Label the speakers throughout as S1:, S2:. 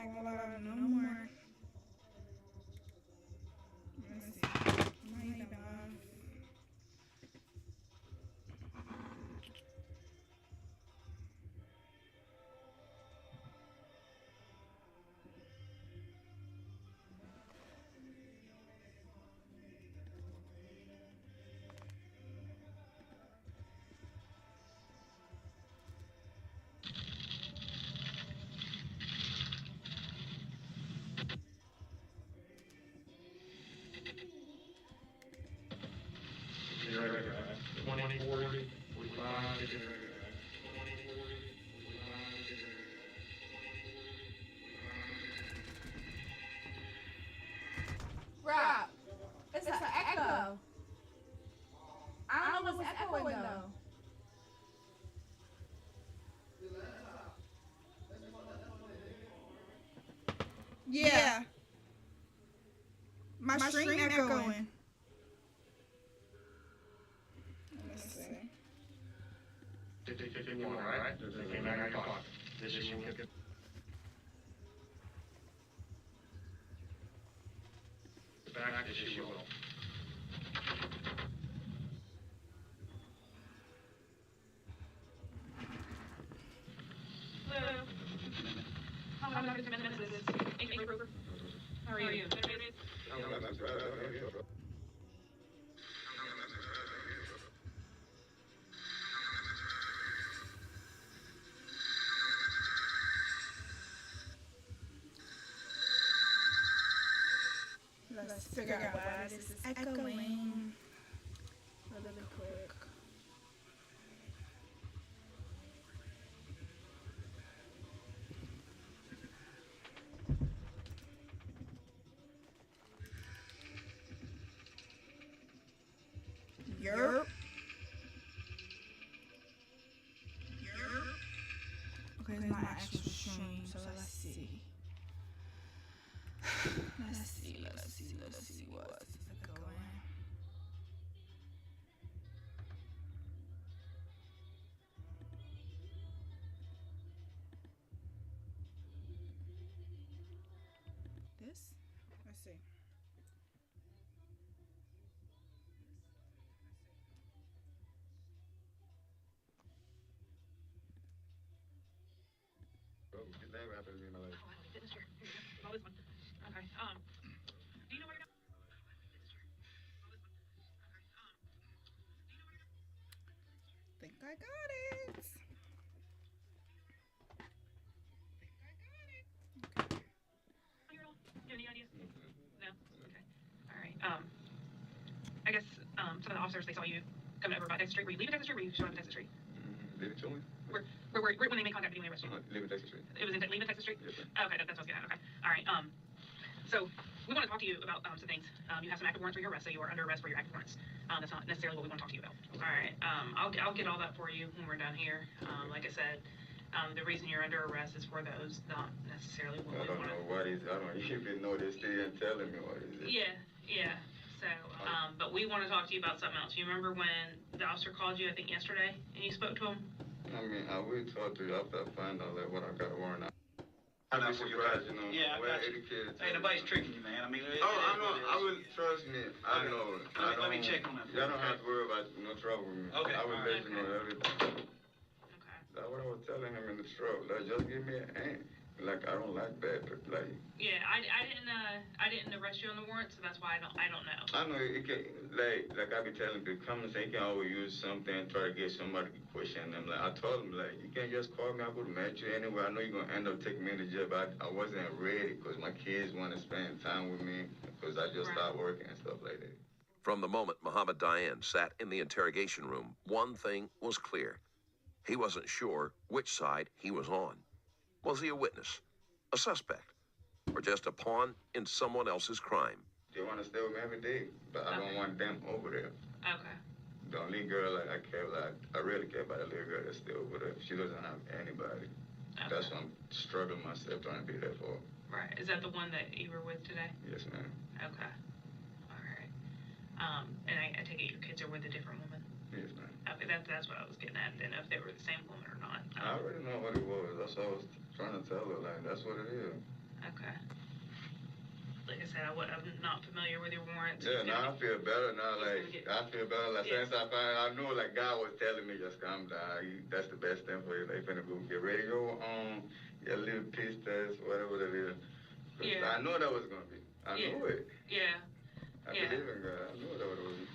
S1: fall out no more. Let's see. Might even off.
S2: Get ready, guys. 20, 40, 45, get ready, guys. 20, 40, 45, get ready, guys. 20, 40,
S1: Rob, it's an echo. I don't know what's echoing though. Yeah, my screen echoing. Let's see.
S2: 50, 51, right? This is 9 o'clock. This is when we get back to she will.
S3: Hello. How long have 10 minutes? This is Amy Broker. How are you?
S1: Let's figure out why this is echoing really quick. Yerp. Okay, it's my actual stream, so let's see. Let's see what's going. This? Let's see.
S2: That happened to me in my life.
S3: Oh, I fitness chair. Here you go. Oh, this one. Okay. Do you know where you're going?
S1: Think I got it.
S3: Do you have any idea? No? Okay. All right. I guess some of the officers, they saw you coming over by Texas Street. Were you leaving Texas Street or were you showing up at Texas Street?
S2: Leave it to me?
S3: Where when they made contact with you when they arrested you?
S2: Leave it Texas Street.
S3: It was in leaving Texas Street?
S2: Yes, sir.
S3: Okay, that's what I was getting at. Okay. All right. So we want to talk to you about some things. You have some active warrants for your arrest, so you are under arrest for your active warrants. That's not necessarily what we want to talk to you about. All right. I'll get all that for you when we're done here. Like I said, the reason you're under arrest is for those, not necessarily what
S2: I
S3: we
S2: don't
S3: want to.
S2: know what is. I don't even know they still ain't telling me what is it.
S3: Yeah. So, but we want to talk to you about something else. You remember when the officer called you, I think yesterday, and you spoke to him?
S2: I mean, I will talk to you after I find out like what I got to warrant out. I'm not surprised, you know.
S4: Yeah, I got you.
S2: Educated.
S4: Hey, nobody's tricking you, man. I mean,
S2: Oh, I know. I will trust me. I know.
S4: Let me check on that.
S2: Y'all don't have to worry about no trouble with me.
S4: Okay,
S2: I will let you know everything.
S3: Okay.
S2: That's what I was telling him in the truck. Like, just give me a hand. Like, I don't like that. Like.
S3: Yeah, I didn't arrest you on the warrant, so that's why I don't know.
S2: I know it can, like I be telling people, come and say, you can always use something and try to get somebody to question them. Like, I told them, like, you can't just call me, I could match you anywhere. I know you're going to end up taking me to jail, but I wasn't ready because my kids want to spend time with me because I just started working and stuff like that.
S5: From the moment Muhammad Dayan sat in the interrogation room, one thing was clear. He wasn't sure which side he was on. Was he a witness, a suspect, or just a pawn in someone else's crime?
S2: They want to stay with me every day, but I don't want them over there.
S3: Okay.
S2: The only girl I care about, I really care about the little girl that's still over there. She doesn't have anybody.
S3: Okay.
S2: That's what I'm struggling myself trying to be there for.
S3: Right. Is that the one that you were with today?
S2: Yes, ma'am.
S3: Okay. All right. And I take it your kids are with a different woman?
S2: Yes, ma'am.
S3: Okay, that's what I was getting at. I didn't know if they were the same woman or not.
S2: I already know what it was. That's what I was trying to tell her. Like, that's what it is.
S3: Okay. Like I said, I'm not familiar with your warrants.
S2: Yeah, now I feel better now. Like,
S3: get-
S2: I feel better. Like,
S3: Yeah.
S2: since I knew, like, God was telling me, just calm down. That's the best thing for you. Like, finna go get ready to go get a little piss test, whatever it is. 'Cause
S3: Yeah.
S2: I know that was gonna be. I
S3: Yeah.
S2: knew it.
S3: Yeah.
S2: I
S3: Yeah.
S2: believe in God. I knew that was gonna be.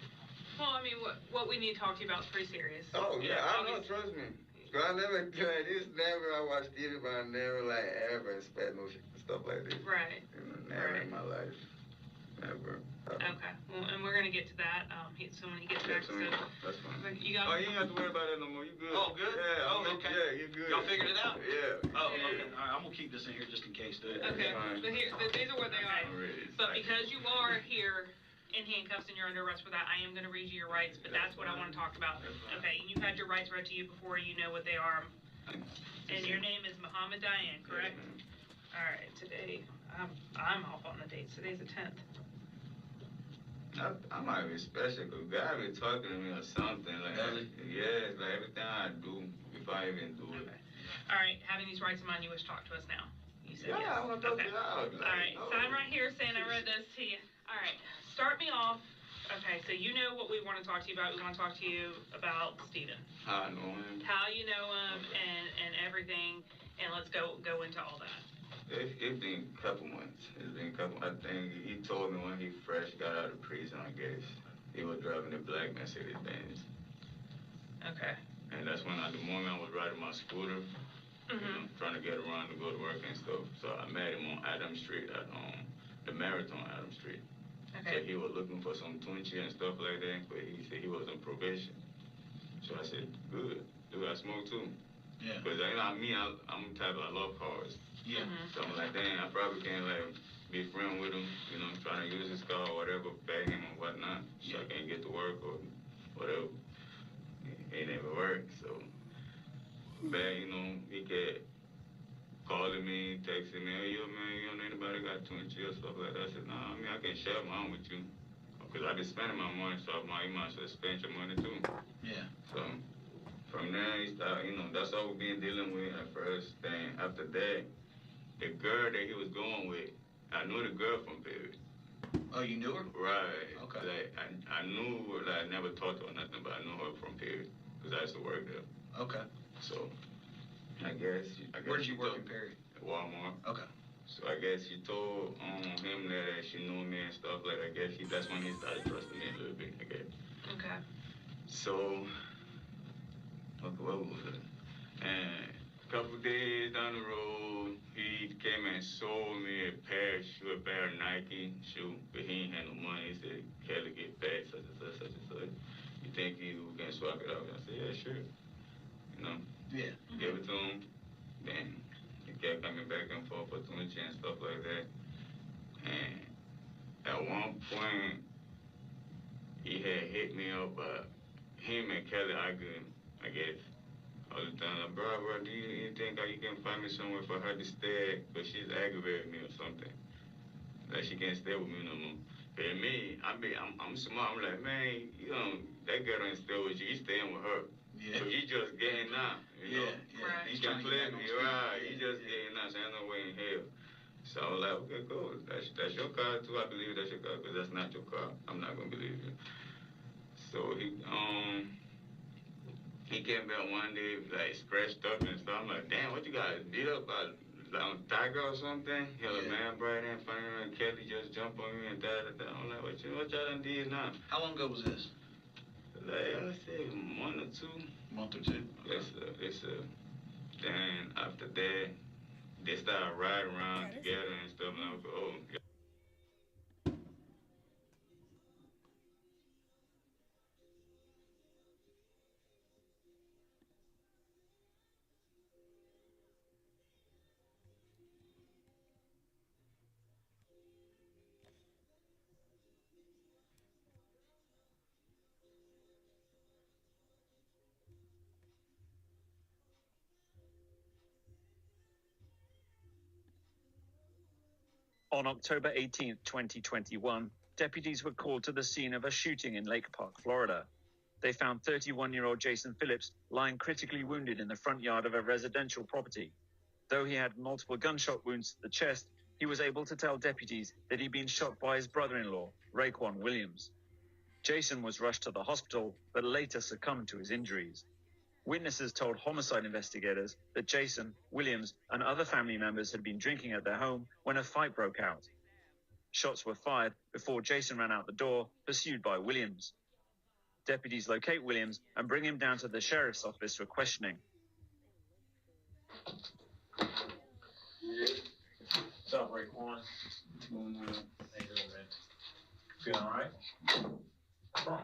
S3: Well, I mean, what we need to talk to you about is pretty serious.
S2: Oh, yeah, I know,
S3: obviously-
S2: trust me. 'Cause I never, like, this never, I watch TV, but I never, like, ever expect no stuff like this.
S3: Right.
S2: You know, never
S3: Right.
S2: in my life. Never.
S3: Okay. Well, and we're gonna get to that. So when he gets back, so
S2: That's fine.
S3: you got.
S2: Oh, you ain't have to worry about that no more. You good.
S4: Oh, good?
S2: Yeah.
S4: Oh,
S2: I mean,
S4: okay.
S2: Yeah, you good.
S4: Y'all figured it out?
S2: Yeah.
S4: Oh,
S2: yeah.
S4: okay. All right, I'm gonna keep this in here just in case.
S3: Okay.
S2: Fine.
S3: But these are what they are.
S2: I'm ready.
S3: But because you are here in handcuffs and you're under arrest for that, I am gonna read you your rights. But that's what I want to talk about.
S2: That's fine.
S3: Okay. You've had your rights read to you before. You know what they are. And your name is Muhammad Diane, correct?
S2: Yes, ma'am.
S3: All right. Today, I'm off on the dates. Today's the 10th.
S2: I might be special because God be talking to me or something. Like,
S4: Does he?
S2: yeah, it's like everything I do, if I even do it.
S3: Okay. All right. Having these rights in mind, you wish to talk to us now. You said
S2: Yeah,
S3: yes.
S2: I want to talk
S3: Okay.
S2: to y'all.
S3: All right, sign right here saying I read this to you. All right, start me off. Okay, so you know what we want to talk to you about. We want to talk to you about Steven.
S2: How I know him.
S3: How you know him and everything, and let's go into all that.
S2: It's been a couple months. It's been a couple. I think he told me when he fresh got out of prison, I guess. He was driving a black Mercedes Benz.
S3: Okay.
S2: And that's when, at the moment, I was riding my scooter, you know, trying to get around to go to work and stuff. So I met him on Adams Street at the Marathon Adams Street. So
S3: Okay.
S2: he was looking for some Twinkie and stuff like that, but he said he was on probation. So I said, good. Dude, I smoke too.
S4: Yeah.
S2: Because I'm the type I love cars.
S4: Yeah.
S2: So I'm like, dang, I probably can't like be friend with him, you know, trying to use his car or whatever, bag him or whatnot. So I can't get to work or whatever. It never worked. So bad, you know, he kept calling me, texting me, hey, yo, man, you know anybody got 20 or stuff like that? I said, nah, I mean, I can share mine with you. Because I been spending my money, so you might as well spend your money too.
S4: Yeah.
S2: So from there, he started, you know, that's all we've been dealing with at first. Then after that, the girl that he was going with, I knew the girl from Perry.
S4: Oh, you knew her?
S2: Right.
S4: Okay.
S2: Like, I knew, like, I never talked to her or nothing, but I knew her from Perry. Because I used to work there.
S4: Okay.
S2: So, I guess
S4: Where did you work in
S2: told-
S4: Perry?
S2: At Walmart.
S4: Okay.
S2: So I guess she told him that she knew me and stuff like that. I guess that's when he started trusting me a little bit, I guess.
S3: Okay.
S2: So, what was it? And a couple days down the road, he came and sold me a pair of shoes, a pair of Nike shoes, but he ain't had no money. He said, Kelly, get back, such and such, such and such. You think you can swap it out? I said, yeah, sure. You know,
S4: Yeah.
S2: give it to him. Then he kept coming back and forth for 20 and stuff like that. And at one point, he had hit me up, him and Kelly arguing, I guess, all the time. Like, bro, do you think you can find me somewhere for her to stay? But she's aggravating me or something. Like, she can't stay with me no more. And me, I'm smart. I'm like, man, you know, that girl don't stay with you. You staying with her.
S4: Yeah.
S2: So you just getting out, you know?
S4: Yeah.
S3: Right.
S2: He
S4: He's trying
S2: can
S4: to
S2: play
S4: get back on
S2: me,
S4: speed.
S2: right? He
S4: Yeah,
S2: just
S4: yeah.
S2: getting out, so ain't no way in hell. So I was like, okay, cool. That's your car too. I believe that's your car, because that's not your car. I'm not gonna believe you. So he came back one day, like scratched up and stuff. I'm like, damn, what you got? Beat up by Tiger or something? He was
S4: Yeah.
S2: man, Brian and funny, and Kelly just jumped on me and da. I'm like, what y'all done did now?
S4: How long ago was this?
S2: Like I said, 1 or 2.
S4: A month or two?
S2: Then after that, they started riding around together and stuff. And I was like, oh.
S6: On October 18, 2021, deputies were called to the scene of a shooting in Lake Park, Florida. They found 31-year-old Jason Phillips lying critically wounded in the front yard of a residential property. Though he had multiple gunshot wounds to the chest, he was able to tell deputies that he'd been shot by his brother-in-law, Raekwon Williams. Jason was rushed to the hospital, but later succumbed to his injuries. Witnesses told homicide investigators that Jason, Williams, and other family members had been drinking at their home when a fight broke out. Shots were fired before Jason ran out the door, pursued by Williams. Deputies locate Williams and bring him down to the sheriff's office for questioning.
S7: What's up, Raekwon? How you doing, man? Feeling all right? What's wrong?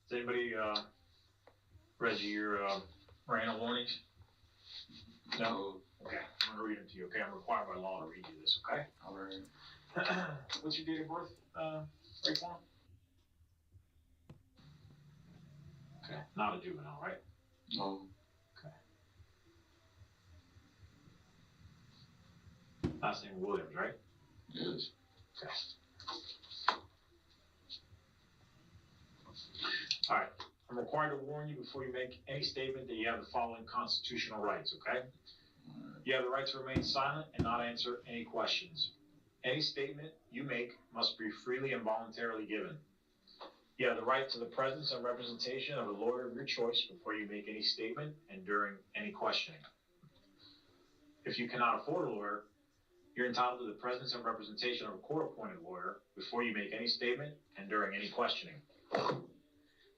S7: Has anybody, read you your, Miranda warnings? No? Okay, I'm gonna read them to you, okay? I'm required by law to read you this, okay?
S2: All right.
S7: What's your date of birth, Raekwon? Okay, not a juvenile, right?
S2: No.
S7: Last name Williams, right?
S2: Yes.
S7: Okay. All right. I'm required to warn you before you make any statement that you have the following constitutional rights, okay? You have the right to remain silent and not answer any questions. Any statement you make must be freely and voluntarily given. You have the right to the presence and representation of a lawyer of your choice before you make any statement and during any questioning. If you cannot afford a lawyer, you're entitled to the presence and representation of a court-appointed lawyer before you make any statement and during any questioning.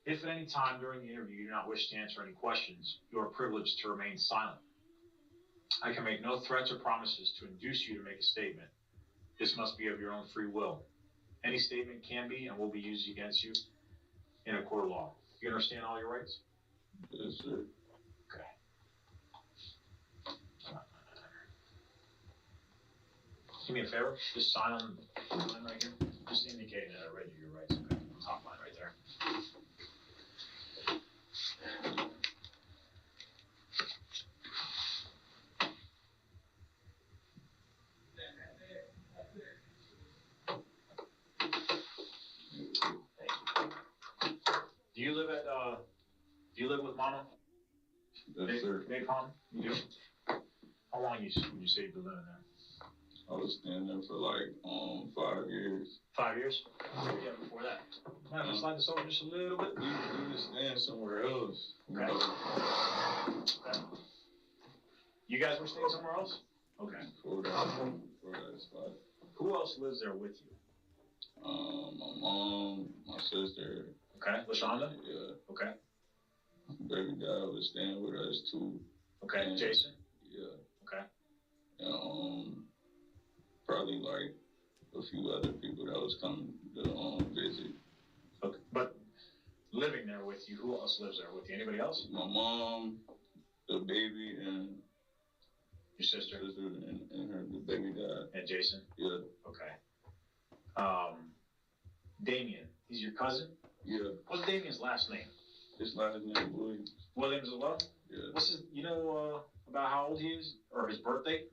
S7: If at any time during the interview you do not wish to answer any questions, you are privileged to remain silent. I can make no threats or promises to induce you to make a statement. This must be of your own free will. Any statement can be and will be used against you in a court of law. You understand all your rights?
S2: Yes, sir.
S7: Okay. Do me a favor, just sign on the line right here, just indicating that I read you your rights, okay? Top line right there. Do you live with Mama?
S2: Yes, sir.
S7: Big Pond? You do? How long would you say you've been living there?
S2: I was staying there for like 5 years.
S7: 5 years? Yeah, before that. Man, let's slide this over just a little bit.
S2: We was staying somewhere else.
S7: Okay. Okay. You guys were staying somewhere else? Okay.
S2: Before that spot.
S7: Who else lives there with you?
S2: My mom, my sister.
S7: Okay. LaShonda?
S2: Yeah.
S7: Okay.
S2: Baby dad was staying with us too.
S7: Okay.
S2: And,
S7: Jason?
S2: Yeah.
S7: Okay.
S2: And probably like a few other people that was coming to visit.
S7: Okay. But living there with you, who else lives there with you? Anybody else?
S2: My mom, the baby, and
S7: Your sister?
S2: and her the baby dad.
S7: And Jason?
S2: Yeah.
S7: Okay. Damien, he's your cousin?
S2: Yeah.
S7: What's Damien's last name?
S2: His last name Williams.
S7: Williams as well?
S2: Yeah.
S7: What's his, you know, about how old he is? Or his birthday?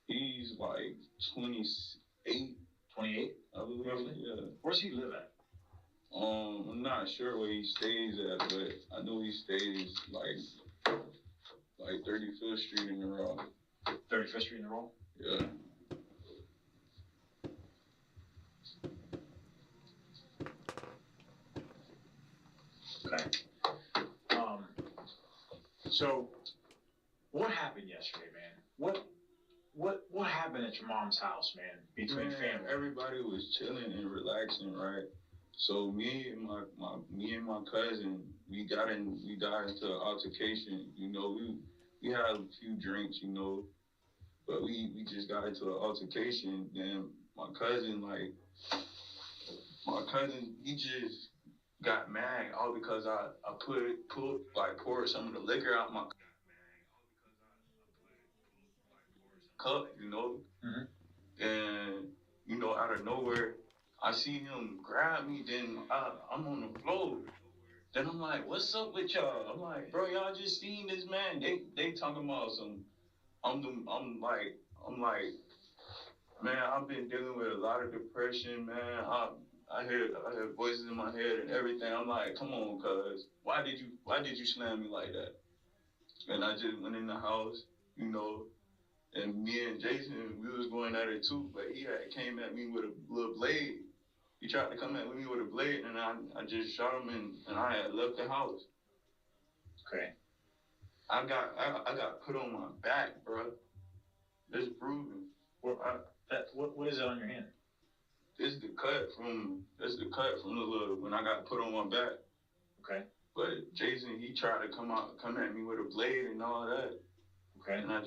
S2: He's like 28,
S7: 28?
S2: I believe.
S7: Roughly?
S2: Yeah.
S7: Where's he live at?
S2: I'm not sure where he stays at, but I know he stays like 35th Street in the Raw.
S7: 35th Street in the Roll?
S2: Yeah.
S7: Okay. So, what happened yesterday, man? What happened at your mom's house, man? Between
S2: Man,
S7: family?
S2: everybody was chilling and relaxing, right? So me and my cousin, we got into an altercation. You know, we had a few drinks, you know, but we just got into an altercation. Then my cousin, he just got mad all because I poured some of the liquor out my cup, you know.
S7: Mhm.
S2: And you know, out of nowhere, I see him grab me. Then I'm on the floor. Then I'm like, "What's up with y'all?" I'm like, "Bro, y'all just seen this man? They talking about some." I'm like, man, I've been dealing with a lot of depression, man. I heard voices in my head and everything. I'm like, come on, cuz, why did you slam me like that? And I just went in the house, you know, and me and Jason, we was going at it too, but he had came at me with a little blade. He tried to come at me with a blade, and I just shot him, and I had left the house.
S7: Okay.
S2: I got put on my back, bro. It's proven.
S7: What is it on your hand?
S2: This the cut from the little when I got put on my back.
S7: Okay.
S2: But Jason, he tried to come at me with a blade and all that.
S7: Okay.
S2: And I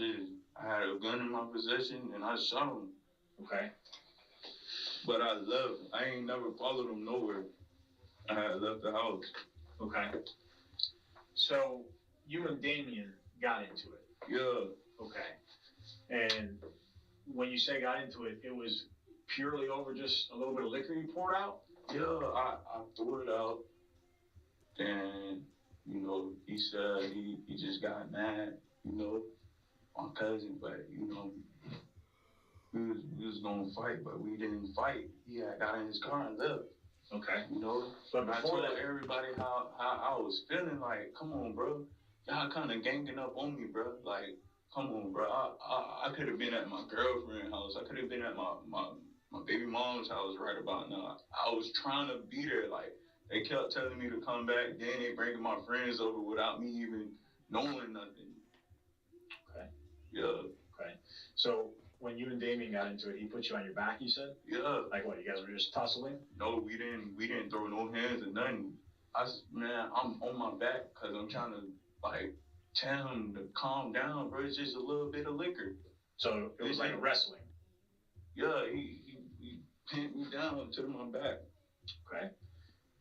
S2: had a gun in my possession and I shot him.
S7: Okay.
S2: But I ain't never followed him nowhere. I had left the house.
S7: Okay. So you and Damien got into it.
S2: Yeah.
S7: Okay. And when you say got into it, it was purely over just a little bit of liquor you poured out?
S2: Yeah, I threw it out. And, you know, he said he just got mad, you know, my cousin, but, you know, we was gonna fight, but we didn't fight. He had got in his car and left.
S7: Okay.
S2: You know,
S7: But
S2: I
S7: before
S2: told
S7: that,
S2: everybody how I was feeling. Like, come on, bro, y'all kind of ganging up on me, bro. Like, come on, bro. I could have been at my girlfriend's house. I could have been at my baby mom's house right about now. I was trying to be there. Like, they kept telling me to come back. Then they bringing my friends over without me even knowing nothing.
S7: Okay.
S2: Yeah.
S7: Okay. So when you and Damien got into it, he put you on your back, you said?
S2: Yeah.
S7: Like what, you guys were just tussling?
S2: No, we didn't throw no hands or nothing. I'm on my back because I'm trying to, like, tell him to calm down, bro. It's just a little bit of liquor.
S7: So it was like a wrestling?
S2: Yeah, he pinned me down to my back.
S7: Okay.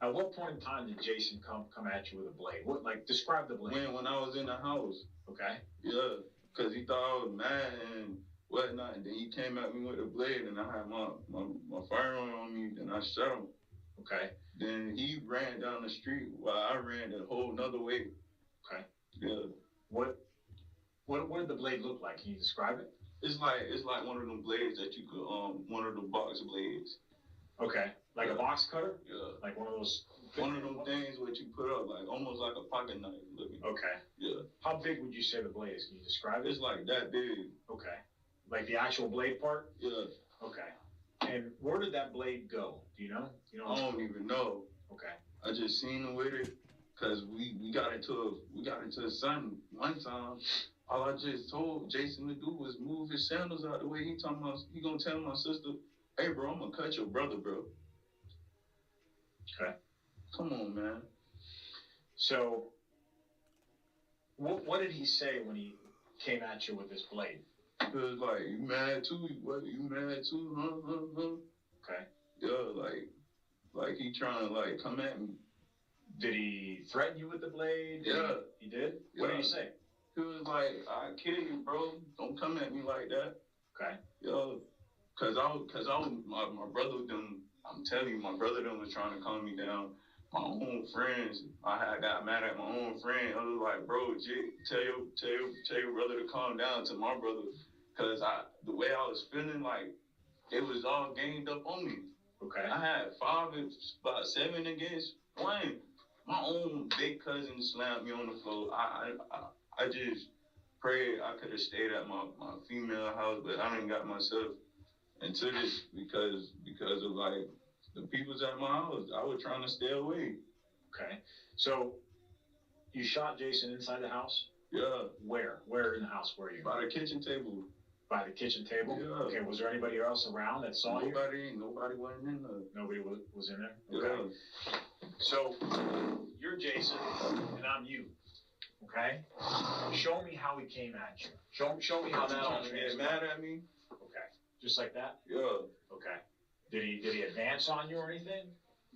S7: At what point in time did Jason come at you with a blade? What, like, describe the blade.
S2: When I was in the house.
S7: Okay.
S2: Yeah, because he thought I was mad and whatnot, and then he came at me with a blade, and I had my firearm on me, and I shot him.
S7: Okay.
S2: Then he ran down the street while I ran the whole nother way.
S7: Okay.
S2: Yeah.
S7: What did the blade look like? Can you describe it?
S2: It's like one of them blades that you could one of the box blades.
S7: Okay. Like a box cutter?
S2: Yeah.
S7: Like one of those.
S2: One of them things what you put up, like almost like a pocket knife looking.
S7: Okay.
S2: Yeah.
S7: How big would you say the blade is? Can you describe it?
S2: It's like that big.
S7: Okay. Like the actual blade part?
S2: Yeah.
S7: Okay. And where did that blade go? Do you know?
S2: I don't even know.
S7: Okay.
S2: I just seen him with it, cause we got into something one time. All I just told Jason to do was move his sandals out the way. He gonna tell my sister, hey bro, I'm gonna cut your brother, bro.
S7: Okay.
S2: Come on, man.
S7: So, what did he say when he came at you with this blade?
S2: He was like, you mad too? What? You mad too? Huh?
S7: Okay.
S2: Yeah, like he trying to like come at me.
S7: Did he threaten you with the blade?
S2: Yeah.
S7: He did? What did
S2: Yeah.
S7: he say?
S2: He was like, I kill you, bro. Don't come at me like that.
S7: Okay.
S2: Yo, cause my brother them. I'm telling you, my brother them was trying to calm me down. My own friends, I had got mad at my own friend. I was like, bro, tell your brother to calm down to my brother, cause the way I was feeling, like it was all gained up on me.
S7: Okay.
S2: I had about 7 against 1. My own big cousin slammed me on the floor. I just prayed I could have stayed at my female house, but I didn't got myself into this because of like the people's at my house. I was trying to stay away.
S7: Okay. So, you shot Jason inside the house?
S2: Yeah.
S7: Where? Where in the house were you?
S2: By the kitchen table.
S7: By the kitchen table?
S2: Yeah.
S7: Okay, was there anybody else around that saw you?
S2: Nobody went in there.
S7: Nobody was in there?
S2: Yeah.
S7: Okay. So, you're Jason, and I'm you. Okay? Show me how he came at you. Show me how that all
S2: Get
S7: transpired.
S2: mad at me?
S7: Okay. Just like that?
S2: Yeah.
S7: Okay. Did he advance on you or anything?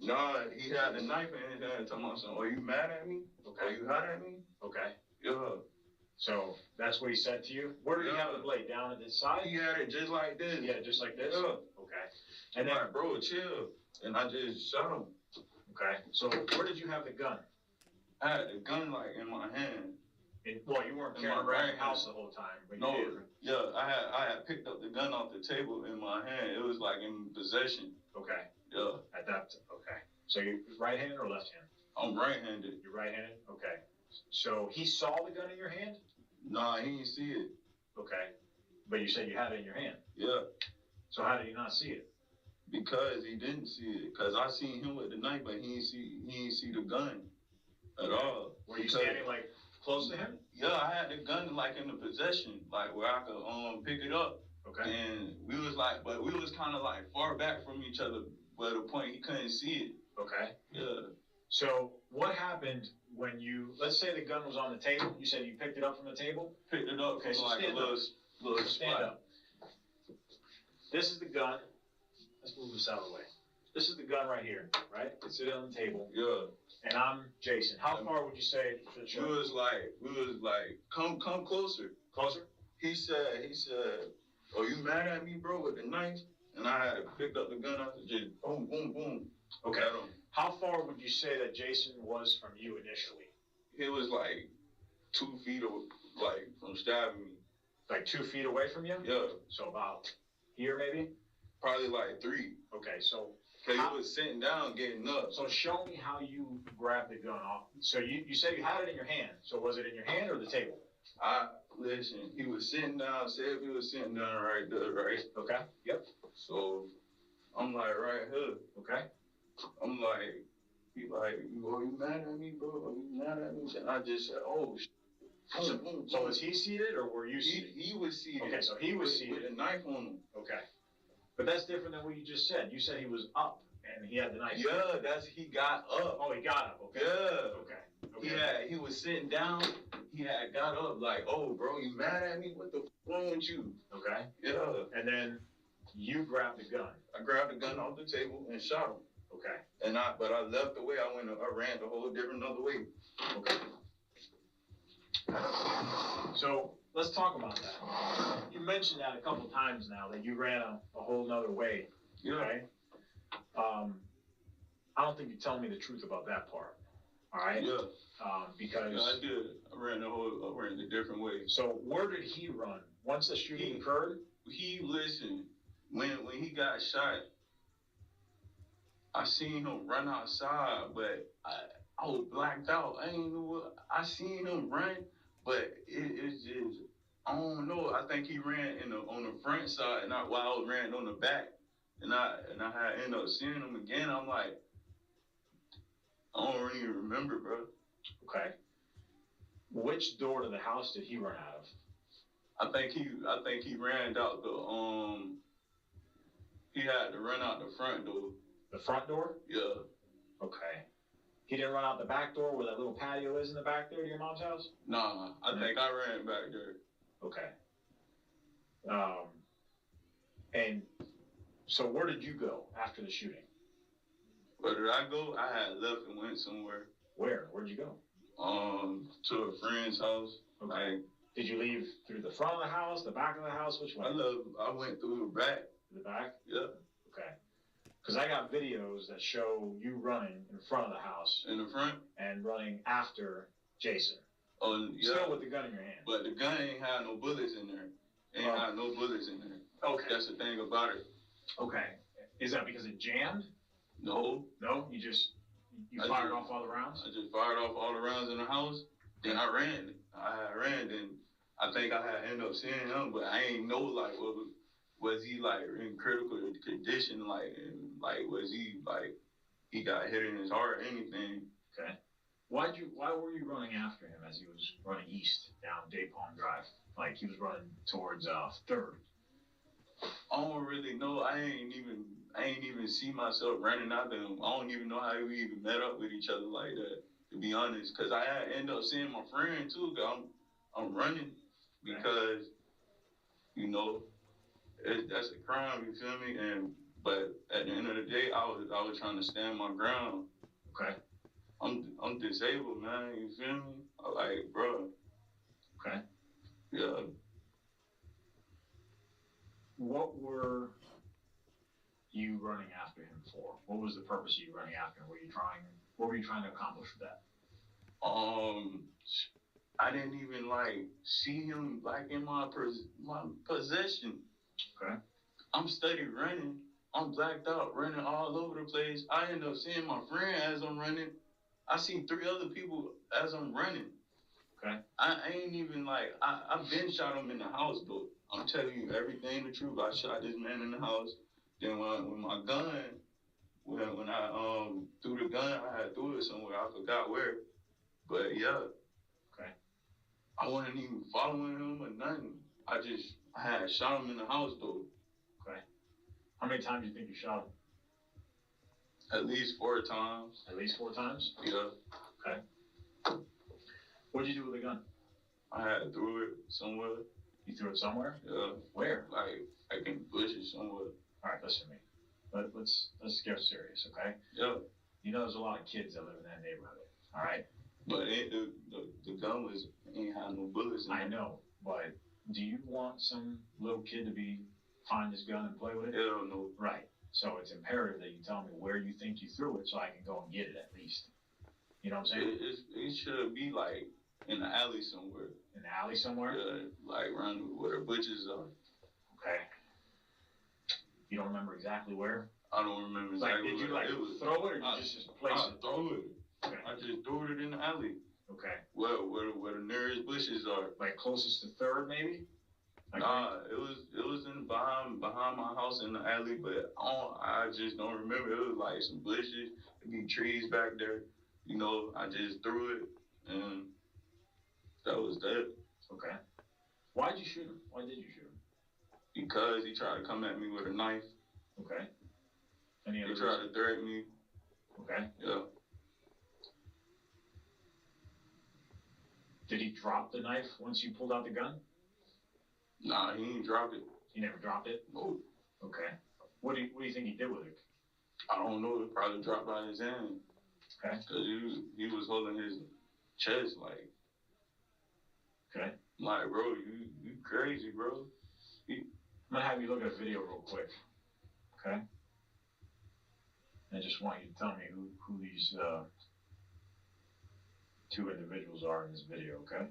S2: Nah, he had the knife in his hand. Talking about something. Are you mad at me? Are you hot at me?
S7: Okay.
S2: Yeah.
S7: So that's what he said to you? Where did he have the blade? Down at his side?
S2: He had it just like this.
S7: Yeah, just like this?
S2: Yeah.
S7: Okay.
S2: And
S7: And then,
S2: like, bro, chill. And I just shot him.
S7: okay. So where did you have the gun?
S2: I had the gun like in my hand.
S7: Well, you weren't
S2: In
S7: carrying
S2: my
S7: around
S2: right
S7: the house the whole time. But
S2: No,
S7: you did.
S2: yeah, I had picked up the gun off the table in my hand. It was like in possession.
S7: Okay.
S2: Yeah,
S7: At that, okay. So you're right-handed or left-handed?
S2: I'm right-handed.
S7: You're right-handed? Okay. So he saw the gun in your hand?
S2: Nah, he didn't see it.
S7: Okay. But you said you had it in your hand.
S2: Yeah,
S7: So how did he not see it?
S2: because he didn't see it. Cause I seen him with the knife, but he didn't see the gun at all.
S7: Were you
S2: Because-
S7: standing like close to him?
S2: Yeah, I had the gun like in the possession, like where I could pick it up.
S7: Okay.
S2: And we was like, but we was kind of like far back from each other, but the point he couldn't see it.
S7: Okay.
S2: Yeah.
S7: So what happened when you, let's say the gun was on the table, you said you picked it up from the table?
S2: Picked it up
S7: Okay,
S2: from
S7: so
S2: like a
S7: stand up.
S2: little
S7: Stand
S2: spot.
S7: up. This is the gun. Let's move this out of the way. This is the gun right here, right? It's sitting on the table.
S2: Yeah.
S7: And I'm Jason. How far would you say to the
S2: We
S7: show?
S2: was like, come closer.
S7: Closer?
S2: He said, oh, you mad at me, bro, with the knife? And I had picked up the gun after just boom, boom, boom.
S7: Okay.
S2: Got him.
S7: How far would you say that Jason was from you initially?
S2: It was like 2 feet like from stabbing me.
S7: Like 2 feet away from you?
S2: Yeah.
S7: So about here maybe?
S2: Probably like 3.
S7: Okay, so
S2: Cause he was sitting down getting up.
S7: so show me how you grabbed the gun off. So you said you had it in your hand. So was it in your hand or the table?
S2: Listen, he was sitting down, say if he was sitting down right there, right?
S7: Okay. Yep.
S2: So I'm like right here.
S7: Okay.
S2: I'm like, he like, you mad at me, bro? Are you mad at me? And I just said, oh,
S7: So,
S2: boom,
S7: so
S2: boom.
S7: was he seated or were you seated?
S2: He was seated.
S7: Okay, so he was
S2: with
S7: seated.
S2: a knife on him.
S7: Okay. But that's different than what you just said. You said he was up and he had the knife.
S2: Yeah, he got up.
S7: Oh, he got up. Okay.
S2: Yeah.
S7: Okay.
S2: He was sitting down. He had got up like, oh, bro, you mad at me? What the wrong with you?
S7: Okay.
S2: Yeah.
S7: And then you grabbed the gun.
S2: I grabbed the gun off the table and shot him.
S7: Okay.
S2: But I left the way I went. I ran the whole different other way.
S7: Okay. So let's talk about that. You mentioned that a couple times now that you ran a whole nother way.
S2: Yeah.
S7: Okay. I don't think you're telling me the truth about that part. All right.
S2: Yeah.
S7: Because.
S2: Yeah, I did. I ran a different way.
S7: So where did he run once the shooting
S2: He-
S7: occurred?
S2: He listened. When he got shot, I seen him run outside, but I was blacked out. I ain't know what. I seen him run, but it's just I don't know. I think he ran on the front side, and while I was ran on the back, and I had ended up seeing him again. I'm like, I don't really remember, bro.
S7: Okay. Which door to the house did he run out of?
S2: I think he ran out the He had to run out the front door.
S7: The front door?
S2: Yeah.
S7: Okay. He didn't run out the back door where that little patio is in the back there to your mom's house?
S2: Nah, I think I ran back there.
S7: Okay. And so where did you go after the shooting?
S2: Where did I go? I had left and went somewhere.
S7: Where? Where'd you go?
S2: To a friend's house.
S7: Okay.
S2: Like,
S7: Did you leave through the front of the house, the back of the house? Which way?
S2: I went through the back.
S7: The back?
S2: Yeah.
S7: Okay. Because I got videos that show you running in front of the house
S2: In the front.
S7: and running after Jason.
S2: Oh, yeah.
S7: Still with the gun in your hand.
S2: But the gun ain't had no bullets in there. Ain't had no bullets in there.
S7: Okay.
S2: That's the thing about it.
S7: Okay. Is that because it jammed?
S2: No.
S7: No? You
S2: I
S7: fired
S2: just-
S7: off all the rounds?
S2: I just fired off all the rounds in the house. Then I ran. Then I think I had ended up seeing him, but I ain't know like was he like in critical condition, like was he like he got hit in his heart or anything.
S7: Okay. Why were you running after him as he was running east down Daypalm Drive? Like he was running towards 3rd.
S2: I don't really know. I ain't even see myself running after him. I don't even know how we even met up with each other like that, to be honest. Cause I had ended up seeing my friend too. Cause I'm running because that's a crime. You feel me? But at the end of the day, I was trying to stand my ground.
S7: Okay.
S2: I'm disabled, man. You feel me? Like, bro.
S7: Okay.
S2: Yeah.
S7: What were you running after him for? What was the purpose of you running after him? What were you trying to accomplish with that?
S2: I didn't even like see him like in my possession.
S7: Okay.
S2: I'm steady running. I'm blacked out, running all over the place. I end up seeing my friend as I'm running. I seen 3 other people as I'm running.
S7: Okay.
S2: I ain't even like, I've been shot him in the house, though. I'm telling you everything the truth. I shot this man in the house. Then when my gun, when I threw the gun, I had threw it somewhere. I forgot where. But yeah.
S7: Okay.
S2: I wasn't even following him or nothing. I had shot him in the house, though.
S7: Okay. How many times do you think you shot him?
S2: At least 4 times.
S7: At least 4 times?
S2: Yeah.
S7: Okay. What'd you do with the gun?
S2: I had threw it somewhere.
S7: You threw it somewhere?
S2: Yeah.
S7: Where?
S2: Like in bushes somewhere.
S7: All right, listen to me. Let's get serious, okay?
S2: Yeah.
S7: You know there's a lot of kids that live in that neighborhood, all right?
S2: But the gun ain't had no bullets in it.
S7: I know, but do you want some little kid to find this gun and play with it?
S2: Hell no.
S7: Right. So it's imperative that you tell me where you think you threw it so I can go and get it at least. You know what I'm saying?
S2: It should be like in the alley somewhere.
S7: In the alley somewhere?
S2: Yeah, like around where the butchers are.
S7: Okay. You don't remember exactly where?
S2: I don't remember
S7: Like,
S2: exactly
S7: did you
S2: where
S7: like
S2: it was.
S7: throw it or did you just place
S2: I
S7: it?
S2: throw it.
S7: Okay.
S2: I just threw it in the alley.
S7: Okay.
S2: Where the nearest bushes are.
S7: Like closest to third, maybe? Like
S2: Nah, it was in behind my house in the alley, but I just don't remember. It was like some bushes, there'd be trees back there. You know, I just threw it, and that was that.
S7: Okay. Why'd you shoot him? Why did you shoot him?
S2: Because he tried to come at me with a knife.
S7: Okay. Any other
S2: He tried
S7: reason?
S2: to threaten me.
S7: Okay.
S2: Yeah.
S7: Did he drop the knife once you pulled out the gun?
S2: Nah, he ain't dropped it.
S7: He never dropped it?
S2: No.
S7: Okay. What do you think he did with it?
S2: I don't know. It probably dropped by his hand.
S7: Okay.
S2: Cause he was holding his chest like.
S7: Okay.
S2: Like, bro, you crazy, bro.
S7: I'm gonna have you look at a video real quick. Okay. I just want you to tell me who these 2 individuals are in this video, okay?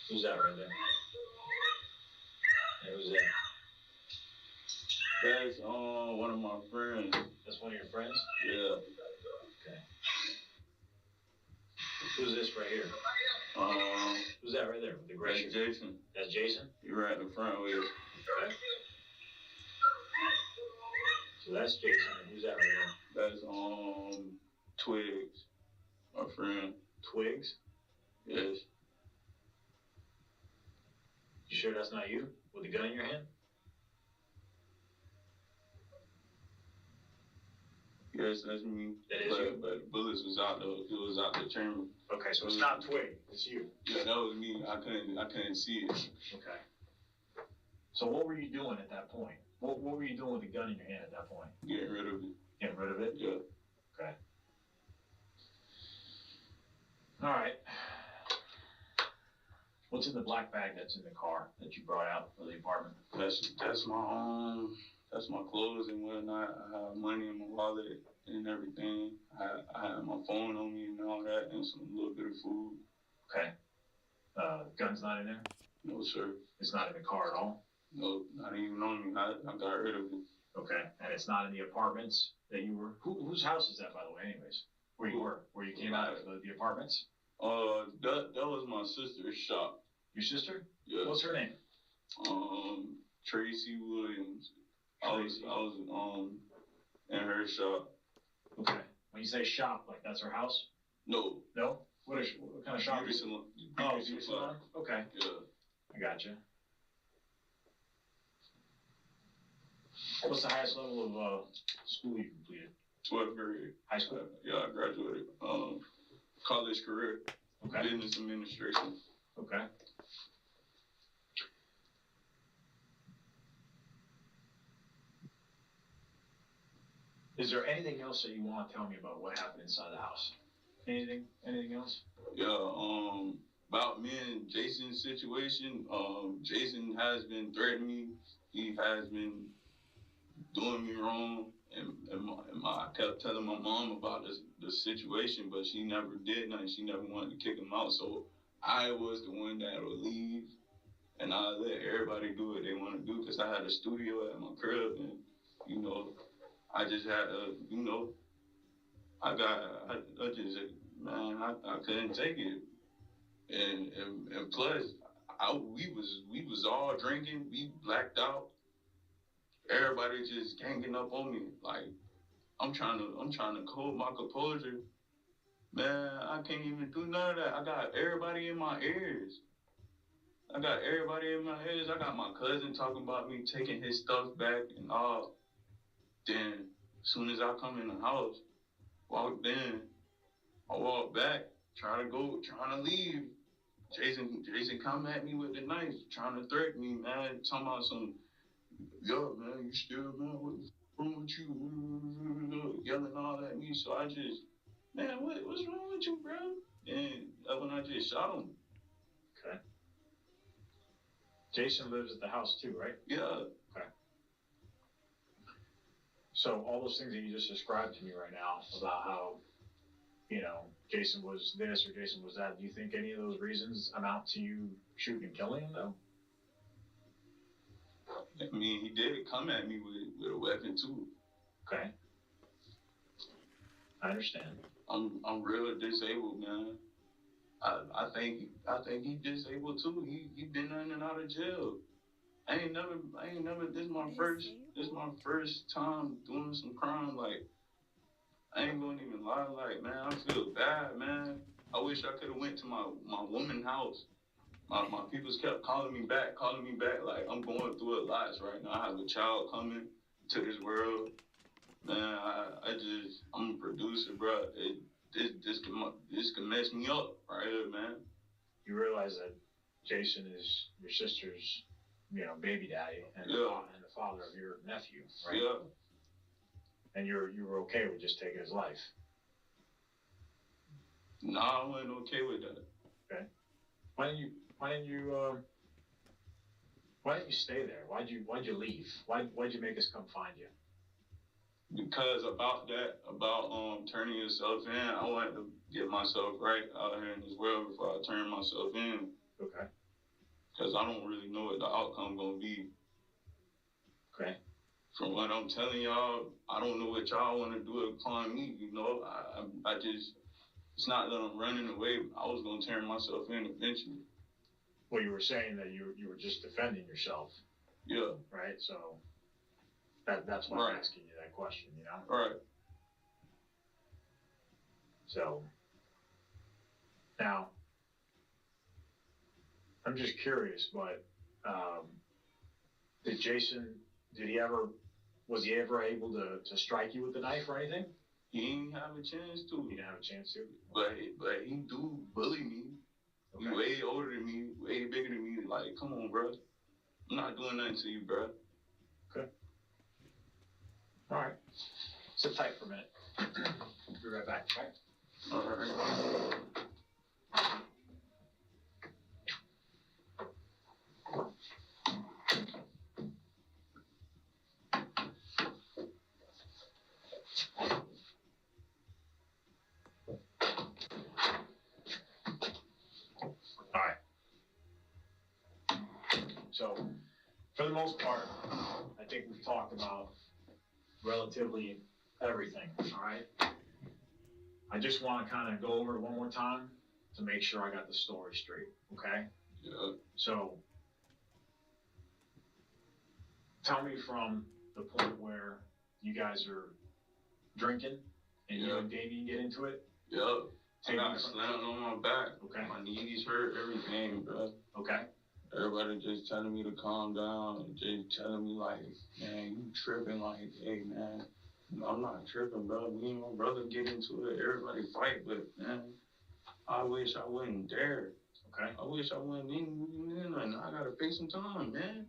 S7: Who's that right there? Hey, who's that?
S2: That's one of my friends.
S7: That's one of your friends?
S2: Yeah.
S7: Okay. Who's this right here? Who's that right there with the gray
S2: That's
S7: shirt?
S2: Jason.
S7: That's Jason?
S2: You're right in the front with it.
S7: Okay. So that's Jason, and who's that right there?
S2: That's Twigs, my friend.
S7: Twigs?
S2: Yes.
S7: You sure that's not you? With the gun in your hand?
S2: Yes, that's me.
S7: That is you?
S2: But the bullets was out the chamber.
S7: Okay, so it's not Twig, it's you.
S2: Yeah, that was me. I couldn't see it.
S7: Okay. So what were you doing at that point? What were you doing with the gun in your hand at that point?
S2: Getting rid of it.
S7: Getting rid of it?
S2: Yeah.
S7: Okay. All right. What's in the black bag that's in the car that you brought out of the apartment?
S2: That's my clothes and whatnot. I have money in my wallet and everything. I have my phone on me and all that, and some little bit of food.
S7: Okay. Gun's not in there?
S2: No, sir.
S7: It's not in the car at all?
S2: No, not even on me. I got rid of it.
S7: Okay. And it's not in the apartments that you were... Whose house is that, by the way, anyways? Where you were? Where you came out of the apartments?
S2: That was my sister's shop.
S7: Your sister?
S2: Yeah.
S7: What's her name?
S2: Tracy Williams.
S7: Tracy.
S2: I was in her shop.
S7: Okay. When you say shop, like that's her house?
S2: No.
S7: No? What kind of shop?
S2: Beauty salon.
S7: Oh, beauty salon? Okay.
S2: Yeah.
S7: I gotcha. What's the highest level of school you completed?
S2: 12th grade.
S7: High school?
S2: Yeah, I graduated. College career.
S7: Okay.
S2: Business administration.
S7: Okay. Is there anything else that you want to tell me about what happened inside the house? Anything else?
S2: Yeah, about me and Jason's situation, Jason has been threatening me. He has been doing me wrong. I kept telling my mom about the situation, but she never did nothing. She never wanted to kick him out. So I was the one that would leave, and I let everybody do what they want to do because I had a studio at my crib, and you know, I just had to, you know, I just, man, I couldn't take it, and plus, we was all drinking, we blacked out, everybody just ganging up on me, like I'm trying to hold my composure, man. I can't even do none of that. I got everybody in my ears. I got my cousin talking about me taking his stuff back and all. Then, as soon as I come in the house, I walk back, trying to leave. Jason come at me with the knife, trying to threaten me, man, talking about some, yo, man, you still, man, what's wrong with you? Yelling all at me, so I just, man, what's wrong with you, bro? And that's when I just shot him.
S7: Okay. Jason lives at the house too, right?
S2: Yeah.
S7: Okay. So all those things that you just described to me right now about how, you know, Jason was this or Jason was that, do you think any of those reasons amount to you shooting and killing him though?
S2: I mean, he did come at me with a weapon too.
S7: Okay. I understand.
S2: I'm real disabled, man. I think he disabled too. He been in and out of jail. I ain't never this my first time doing some crime. Like, I ain't gonna even lie, like, man, I feel bad, man. I wish I could have went to my woman's house. My peoples kept calling me back, like I'm going through a lot right now. I have a child coming to this world. Man, I'm a producer, bro. This can mess me up right here, man.
S7: You realize that Jason is your sister's, you know, baby daddy and,
S2: yeah.
S7: And the father of your nephew, right?
S2: Yeah.
S7: And you were okay with just taking his life?
S2: Nah, I wasn't okay with that.
S7: Okay. Why didn't you stay there? Why'd you leave? Why'd you make us come find you?
S2: Because about turning yourself in, I wanted to get myself right out here in this world before I turn myself in.
S7: Okay.
S2: Because I don't really know what the outcome gonna be.
S7: Okay.
S2: From what I'm telling y'all, I don't know what y'all want to do upon me. You know, I just, it's not that I'm running away. I was gonna turn myself in eventually.
S7: Well, you were saying that you were just defending yourself.
S2: Yeah.
S7: Right. So that's why I'm asking you that question. You know.
S2: Right.
S7: So now, I'm just curious, but was he ever able to strike you with the knife or anything?
S2: He didn't have a chance to.
S7: He didn't have a chance to.
S2: But he do bully me. Okay. He way older than me, way bigger than me. Like, come on, bro. I'm not doing nothing to you, bro.
S7: Okay. All right. Sit tight for a minute. Be right back, right?
S2: All right.
S7: So, for the most part, I think we've talked about relatively everything, all right? I just want to kind of go over it one more time to make sure I got the story straight, okay?
S2: Yeah.
S7: So, tell me from the point where you guys are drinking and you and Damien get into it.
S2: Yeah. I got slammed on my back.
S7: Okay.
S2: My knees hurt, everything, bro.
S7: Okay.
S2: Everybody just telling me to calm down and just telling me like, man, you tripping, like, hey, man, I'm not tripping, bro. Me and my brother get into it, everybody fight, but, man, I wish I wasn't there.
S7: Okay.
S2: I wish I wasn't in there, and I gotta pay some time, man.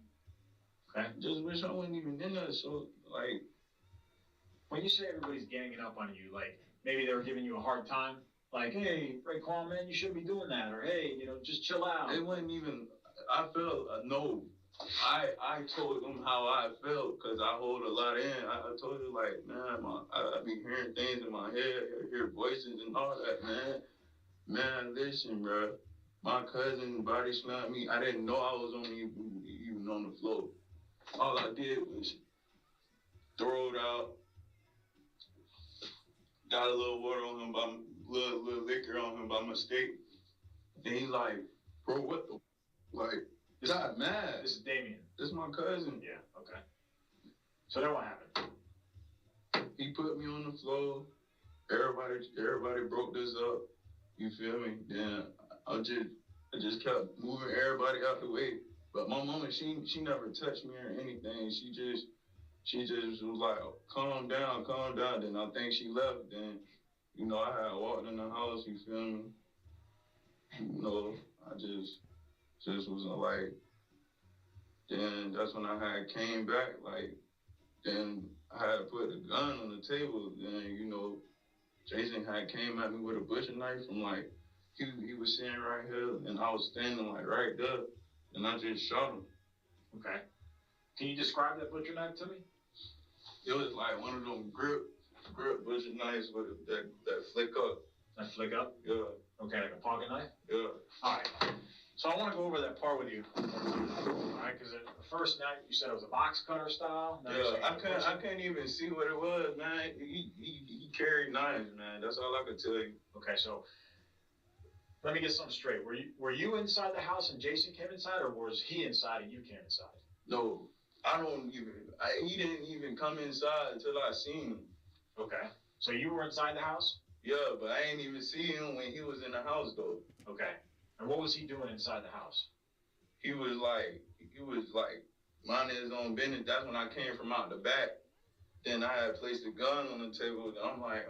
S7: Okay.
S2: Just wish I wasn't even in there, so, like,
S7: when you say everybody's ganging up on you, like maybe they were giving you a hard time, like, hey, Raekwon, man, you shouldn't be doing that, or hey, just chill out.
S2: It wasn't even. I felt no. I told them how I felt because I hold a lot in. I told you like, man, I be hearing things in my head, I hear voices and all that, man. Man, listen, bro. My cousin body slammed me. I didn't know I was even on the floor. All I did was throw it out. Got a little water on him little liquor on him by mistake. Then he like, bro, what the like? Got mad.
S7: This is Damien.
S2: This is my cousin.
S7: Yeah. Okay. So then what happened?
S2: He put me on the floor. Everybody broke this up. You feel me? Then I just kept moving everybody out the way. But my mama, she never touched me or anything. She just was like, calm down. Then I think she left. Then, I had walked in the house, you feel me? I just was like, then that's when I had came back, like, then I had put the gun on the table. Then, Jason had came at me with a butcher knife from like, he was sitting right here and I was standing like right there and I just shot him.
S7: Okay. Can you describe that butcher knife to me?
S2: It was like one of them grip butcher knives with that flick up.
S7: That flick up?
S2: Yeah.
S7: Okay, like a pocket knife?
S2: Yeah.
S7: All right. So I want to go over that part with you. All right, because the first night you said it was a box cutter style. Now
S2: Yeah, I couldn't even see what it was, man. He carried knives, man. That's all I could tell you.
S7: Okay, so let me get something straight. Were you inside the house and Jason came inside, or was he inside and you came inside?
S2: No, he didn't even come inside until I seen him.
S7: Okay, so you were inside the house?
S2: Yeah, but I ain't even see him when he was in the house though.
S7: Okay, and what was he doing inside the house?
S2: He was like minding his own business. That's when I came from out the back. Then I had placed a gun on the table. I'm like,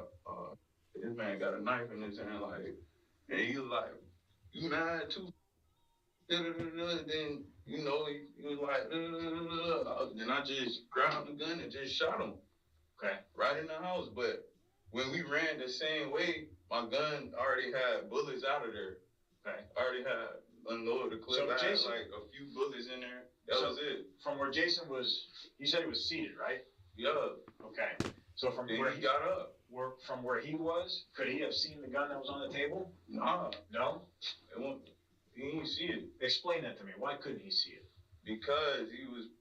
S2: this man got a knife in his hand, like, and he was like, you mad too? Then, he was like, then I just grabbed the gun and just shot him.
S7: Okay.
S2: Right in the house. But when we ran the same way, my gun already had bullets out of there.
S7: Okay.
S2: I already had unloaded the clip.
S7: So
S2: I
S7: Jason,
S2: had like a few bullets in there. That was it.
S7: From where Jason was, you said he was seated, right?
S2: Yeah.
S7: Okay. So from
S2: Then
S7: where
S2: he got up.
S7: from where he was, could he have seen the gun that was on the table?
S2: Nah.
S7: No?
S2: He didn't see it.
S7: Explain that to me. Why couldn't he see it?
S2: Because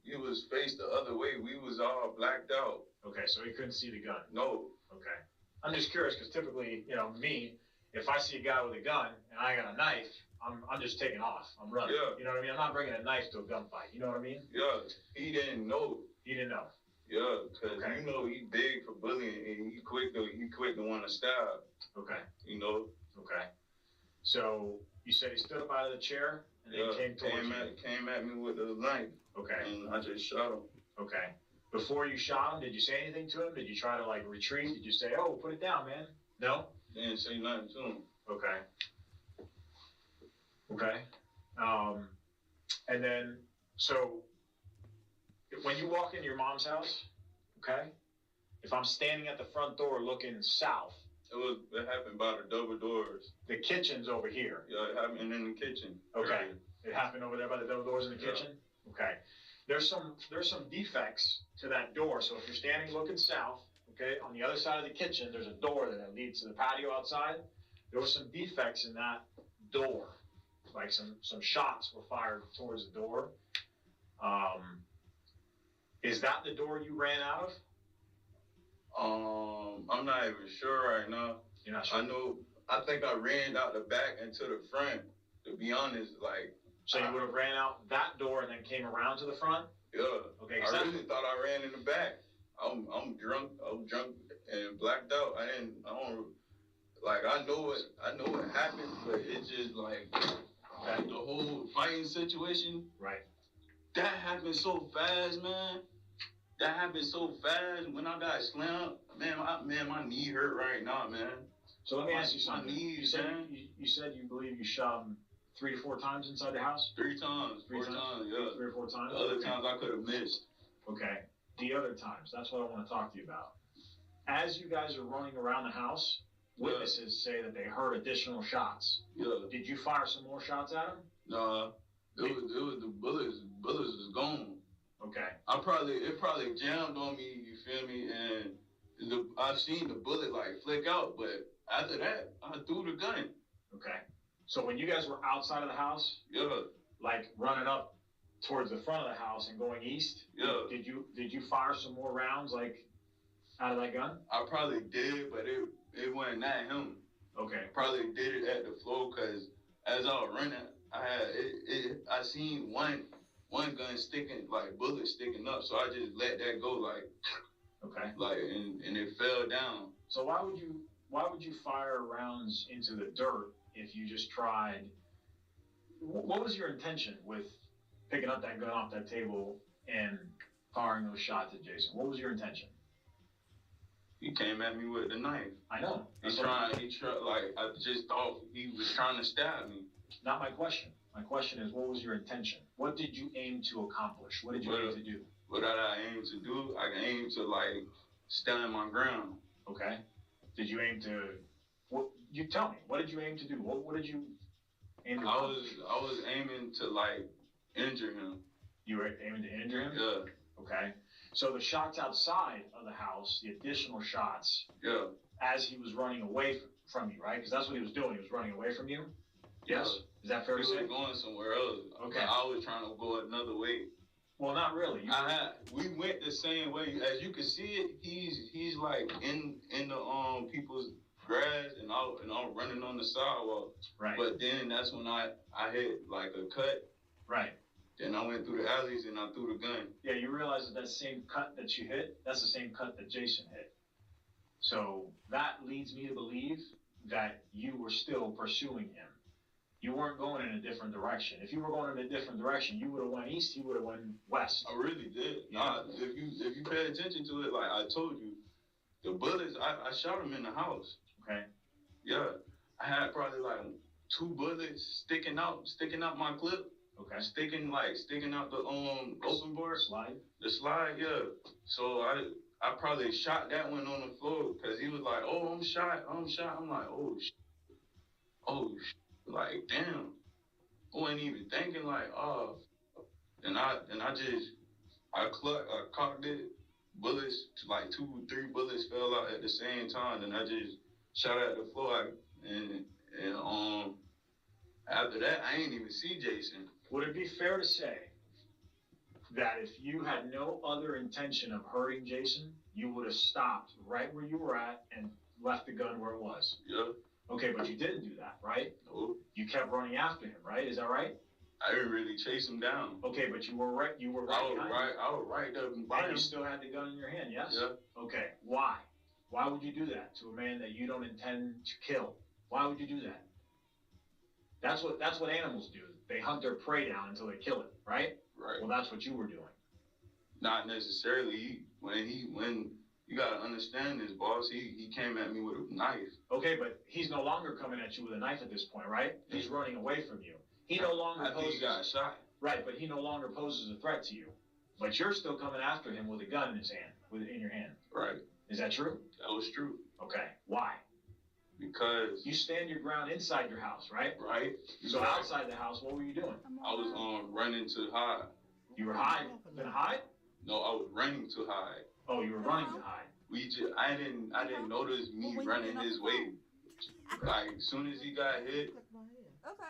S2: he was faced the other way. We was all blacked out.
S7: Okay, so he couldn't see the gun.
S2: No.
S7: Okay. I'm just curious because typically, me, if I see a guy with a gun and I got a knife, I'm just taking off. I'm running.
S2: Yeah.
S7: You know what I mean? I'm not bringing a knife to a gunfight. You know what I mean?
S2: Yeah. He didn't know.
S7: He didn't know.
S2: Yeah, because
S7: Okay.
S2: he big for bullying and he quick to want to stab.
S7: Okay.
S2: Okay.
S7: So you said he stood up out of the chair and then came towards you.
S2: Came at me with a knife.
S7: Okay.
S2: And I just shot him.
S7: Okay. Before you shot him, did you say anything to him? Did you try to retreat? Did you say, "Oh, put it down, man"? No.
S2: Didn't say nothing to him.
S7: Okay. Okay. And then, so when you walk into your mom's house, okay, if I'm standing at the front door looking south,
S2: It happened by the double doors.
S7: the kitchen's over here.
S2: Yeah, it happened in the kitchen.
S7: Okay. It happened over there by the double doors in the
S2: Yeah.
S7: kitchen? Okay. There's some defects to that door. So if you're standing looking south, okay, on the other side of the kitchen, there's a door that leads to the patio outside. There were some defects in that door. Like some shots were fired towards the door. Is that the door you ran out of?
S2: I'm not even sure right now.
S7: You're not sure?
S2: I think I ran out the back and to the front. To be honest,
S7: So you would have ran out that door and then came around to the front?
S2: yeah.
S7: Okay.
S2: I really thought I ran in the back. I'm drunk and blacked out. I know what happened, but it's just the whole fighting situation.
S7: Right.
S2: That happened so fast, man. That happened so fast. When I got slammed, man, my knee hurt right now, man.
S7: So let me ask you
S2: My
S7: something.
S2: knees, man.
S7: You said you believe you shot him 3 to 4 times inside the house?
S2: 3 times, 4 times, yeah.
S7: 3 or 4 times?
S2: The other
S7: Okay.
S2: times I could have missed.
S7: Okay. The other times, that's what I want to talk to you about. As you guys are running around the house, witnesses say that they heard additional shots.
S2: Yeah.
S7: Did you fire some more shots at him?
S2: Nah. It was the bullets. Bullets was gone.
S7: Okay.
S2: It probably jammed on me. You feel me? And I seen the bullet like flick out, but after that, I threw the gun.
S7: Okay. So when you guys were outside of the house,
S2: Yeah.
S7: like running up towards the front of the house and going east,
S2: Yeah.
S7: did you fire some more rounds like out of that gun?
S2: I probably did, but it wasn't at him.
S7: Okay.
S2: Probably did it at the floor because as I was running, I seen one gun sticking, like bullet sticking up, so I just let that go
S7: Okay.
S2: and it fell down.
S7: So why would you fire rounds into the dirt if you just tried? What was your intention with picking up that gun off that table and firing those shots at Jason? What was your intention?
S2: He came at me with the knife.
S7: I know.
S2: He tried, like, I just thought he was trying to stab me.
S7: Not my question. My question is, what was your intention? What did you aim to accomplish? What did you aim to do?
S2: What did I aim to do? I aim to, like, stand my ground.
S7: Okay. Did you aim to, you tell me, what did you aim to do? What did you aim to accomplish?
S2: I was aiming to, like, injure him.
S7: You were aiming to injure him?
S2: Yeah.
S7: Okay. So the shots outside of the house, the additional shots,
S2: Yeah.
S7: as he was running away from you, right? Because that's what he was doing. He was running away from you? Yes? Is that fair
S2: He
S7: to
S2: was
S7: say?
S2: going somewhere else.
S7: Okay.
S2: I was trying to go another way.
S7: Well, not really.
S2: We went the same way. As you can see it, he's like in the people's grass and I'm running on the sidewalk.
S7: Right.
S2: But then that's when I hit like a cut.
S7: Right.
S2: Then I went through the alleys and I threw the gun.
S7: Yeah, you realize that same cut that you hit, that's the same cut that Jason hit. So that leads me to believe that you were still pursuing him. You weren't going in a different direction. If you were going in a different direction, you would have went east, he would have went west.
S2: I really did.
S7: Yeah.
S2: Nah, if you pay attention to it, like I told you, the bullets I shot him in the house.
S7: Okay.
S2: Yeah. I had probably like 2 bullets sticking out my clip.
S7: Okay.
S2: Sticking out the open board.
S7: Slide.
S2: The slide, yeah. So I probably shot that one on the floor because he was like, "Oh, I'm shot." I'm like, "Oh, like damn." I wasn't even thinking like, "Oh." And I cocked it. Bullets, like 2, 3 bullets fell out at the same time, and I just shot at the floor. And after that, I ain't even see Jason.
S7: Would it be fair to say that if you had no other intention of hurting Jason, you would have stopped right where you were at and left the gun where it was?
S2: Yeah.
S7: Okay, but you didn't do that, right?
S2: No.
S7: You kept running after him, right? Is that right?
S2: I didn't really chase him down.
S7: Okay, but you were right. You were right.
S2: I was right there by
S7: And
S2: him.
S7: you still had the gun in your hand, yes?
S2: Yeah.
S7: Okay. Why? Why would you do that to a man that you don't intend to kill? Why would you do that? That's what animals do. They hunt their prey down until they kill it, right?
S2: Right.
S7: Well, that's what you were doing.
S2: Not necessarily. When you gotta understand this, boss. He came at me with a knife.
S7: Okay, but he's no longer coming at you with a knife at this point, right? He's running away from you. He no longer
S2: I think
S7: poses.
S2: he got shot.
S7: Right, but he no longer poses a threat to you. But you're still coming after him with a gun in his hand, in your hand.
S2: Right.
S7: Is that true?
S2: That was true.
S7: Okay. Why?
S2: Because
S7: You stand your ground inside your house, right?
S2: right.
S7: So outside the house, what were you doing?
S2: I was running to hide.
S7: You were hiding. Gonna hide?
S2: No, I was running to hide.
S7: Oh, you were running to hide.
S2: I didn't notice me running his way. Like as soon as he got hit,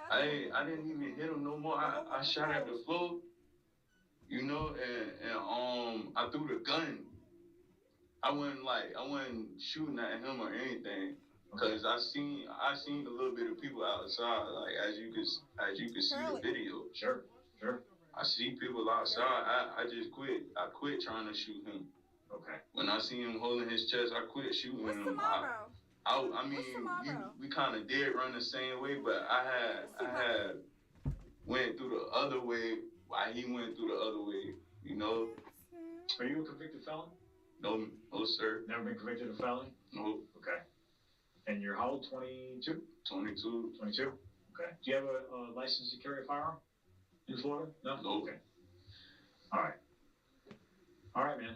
S1: Okay.
S2: I didn't even hit him no more. I shot at the floor, you know, and I threw the gun. I wasn't shooting at him or anything, cause I seen a little bit of people outside, like as you could see the video.
S7: Sure.
S2: I see people outside. I just quit. I quit trying to shoot him.
S7: Okay.
S2: When I see him holding his chest, I quit shooting
S1: What's
S2: him.
S1: tomorrow?
S2: I mean,
S1: What's tomorrow?
S2: we kind of did run the same way, but I had went through the other way while he went through the other way. You know?
S7: Are you a convicted felon?
S2: No, sir.
S7: Never been convicted of felony?
S2: No,
S7: Okay. And you're how old? 22?
S2: 22.
S7: 22? Okay. Do you have a license to carry a firearm in Florida? No?
S2: No.
S7: Okay. All right. All right, man.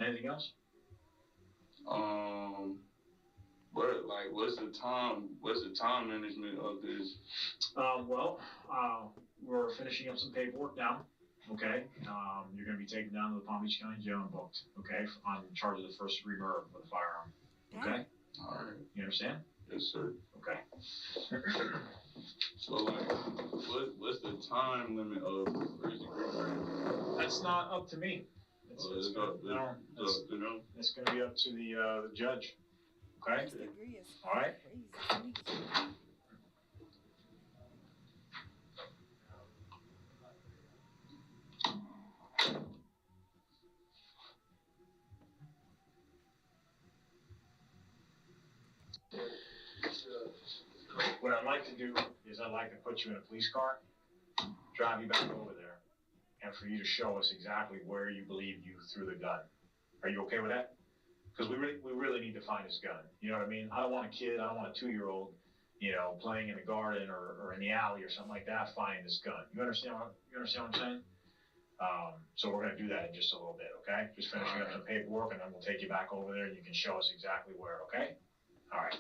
S7: Anything else?
S2: What's the time management of this?
S7: We're finishing up some paperwork now. Okay. You're going to be taken down to the Palm Beach County Jail and booked. Okay, on charge of the first degree murder with a firearm. Okay.
S2: All right.
S7: You understand?
S2: Yes, sir.
S7: Okay.
S2: So, what's the time limit of first degree murder?
S7: That's not up to me. It's going to be up to the judge. Okay.
S1: First degree is
S7: All right.
S1: crazy.
S7: What I'd like to do is I'd like to put you in a police car, drive you back over there, and for you to show us exactly where you believe you threw the gun. Are you okay with that? Because we really need to find this gun. You know what I mean? I don't want a kid, I don't want a 2-year-old, playing in the garden or in the alley or something like that, finding this gun. You understand what I'm saying? So we're gonna do that in just a little bit, okay? Just finishing up some paperwork, and then we'll take you back over there, and you can show us exactly where, okay? All right.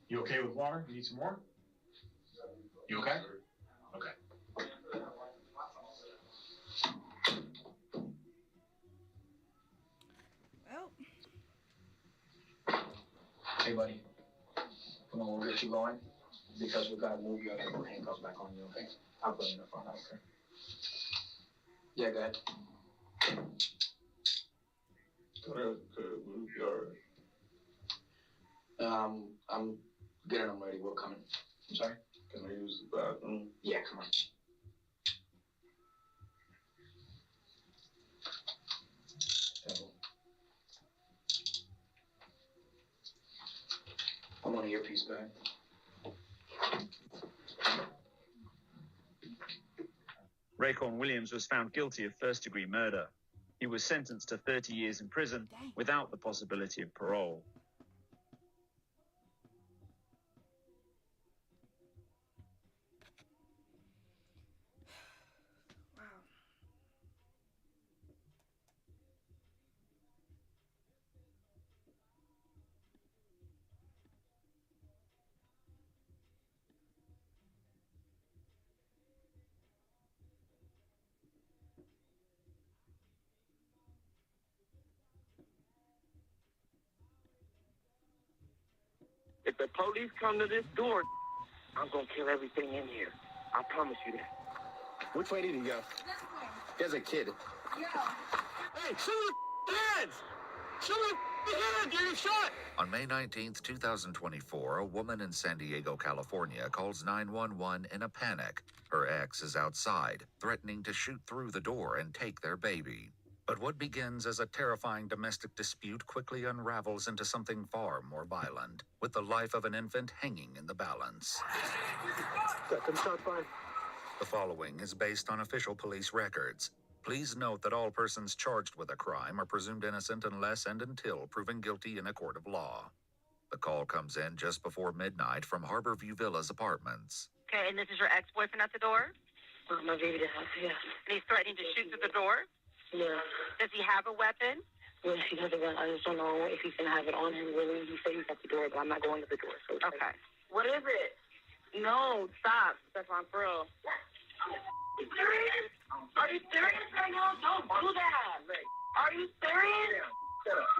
S7: You okay with water? You need some more? You okay? Okay.
S1: Well,
S8: Hey, buddy. Come on, we'll get you going. Because we gotta move you, I gotta put handcuffs back on you, okay? I'll put them in the front, okay? Yeah, go ahead.
S2: We'll be all right.
S8: I'm getting them ready. We're coming. I'm sorry?
S2: Can I use the bathroom?
S8: Yeah, come on. Devil. I want an earpiece back.
S6: Raekwon Williams was found guilty of first-degree murder. He was sentenced to 30 years in prison
S1: dang.
S6: without the possibility of parole.
S1: Wow.
S9: If the police come to this door, I'm gonna kill everything in here. I promise you that.
S10: Which way did he go?
S1: This way.
S10: There's a kid.
S1: Yeah.
S10: Hey, shoot the hands! Shoot the hands! You're shot!
S11: On May 19th, 2024, a woman in San Diego, California calls 911 in a panic. Her ex is outside, threatening to shoot through the door and take their baby. But what begins as a terrifying domestic dispute quickly unravels into something far more violent, with the life of an infant hanging in the balance.
S10: Got shot fine.
S11: The following is based on official police records. Please note that all persons charged with a crime are presumed innocent unless and until proven guilty in a court of law. The call comes in just before midnight from Harborview Villas apartments.
S12: Okay, and this is your ex-boyfriend at the door?
S9: My baby to have, yeah.
S12: And he's threatening to shoot through the door?
S9: Yeah.
S12: Does he have a weapon?
S9: Yes, he has a gun. I just don't know if he's gonna have it on him. Really, he said he's at the door, but I'm not going to the door. So
S12: Okay.
S9: What is it? No, stop. Stefan, for real. Are you serious? Are you serious right now? Don't do that. Are you serious? Shut up.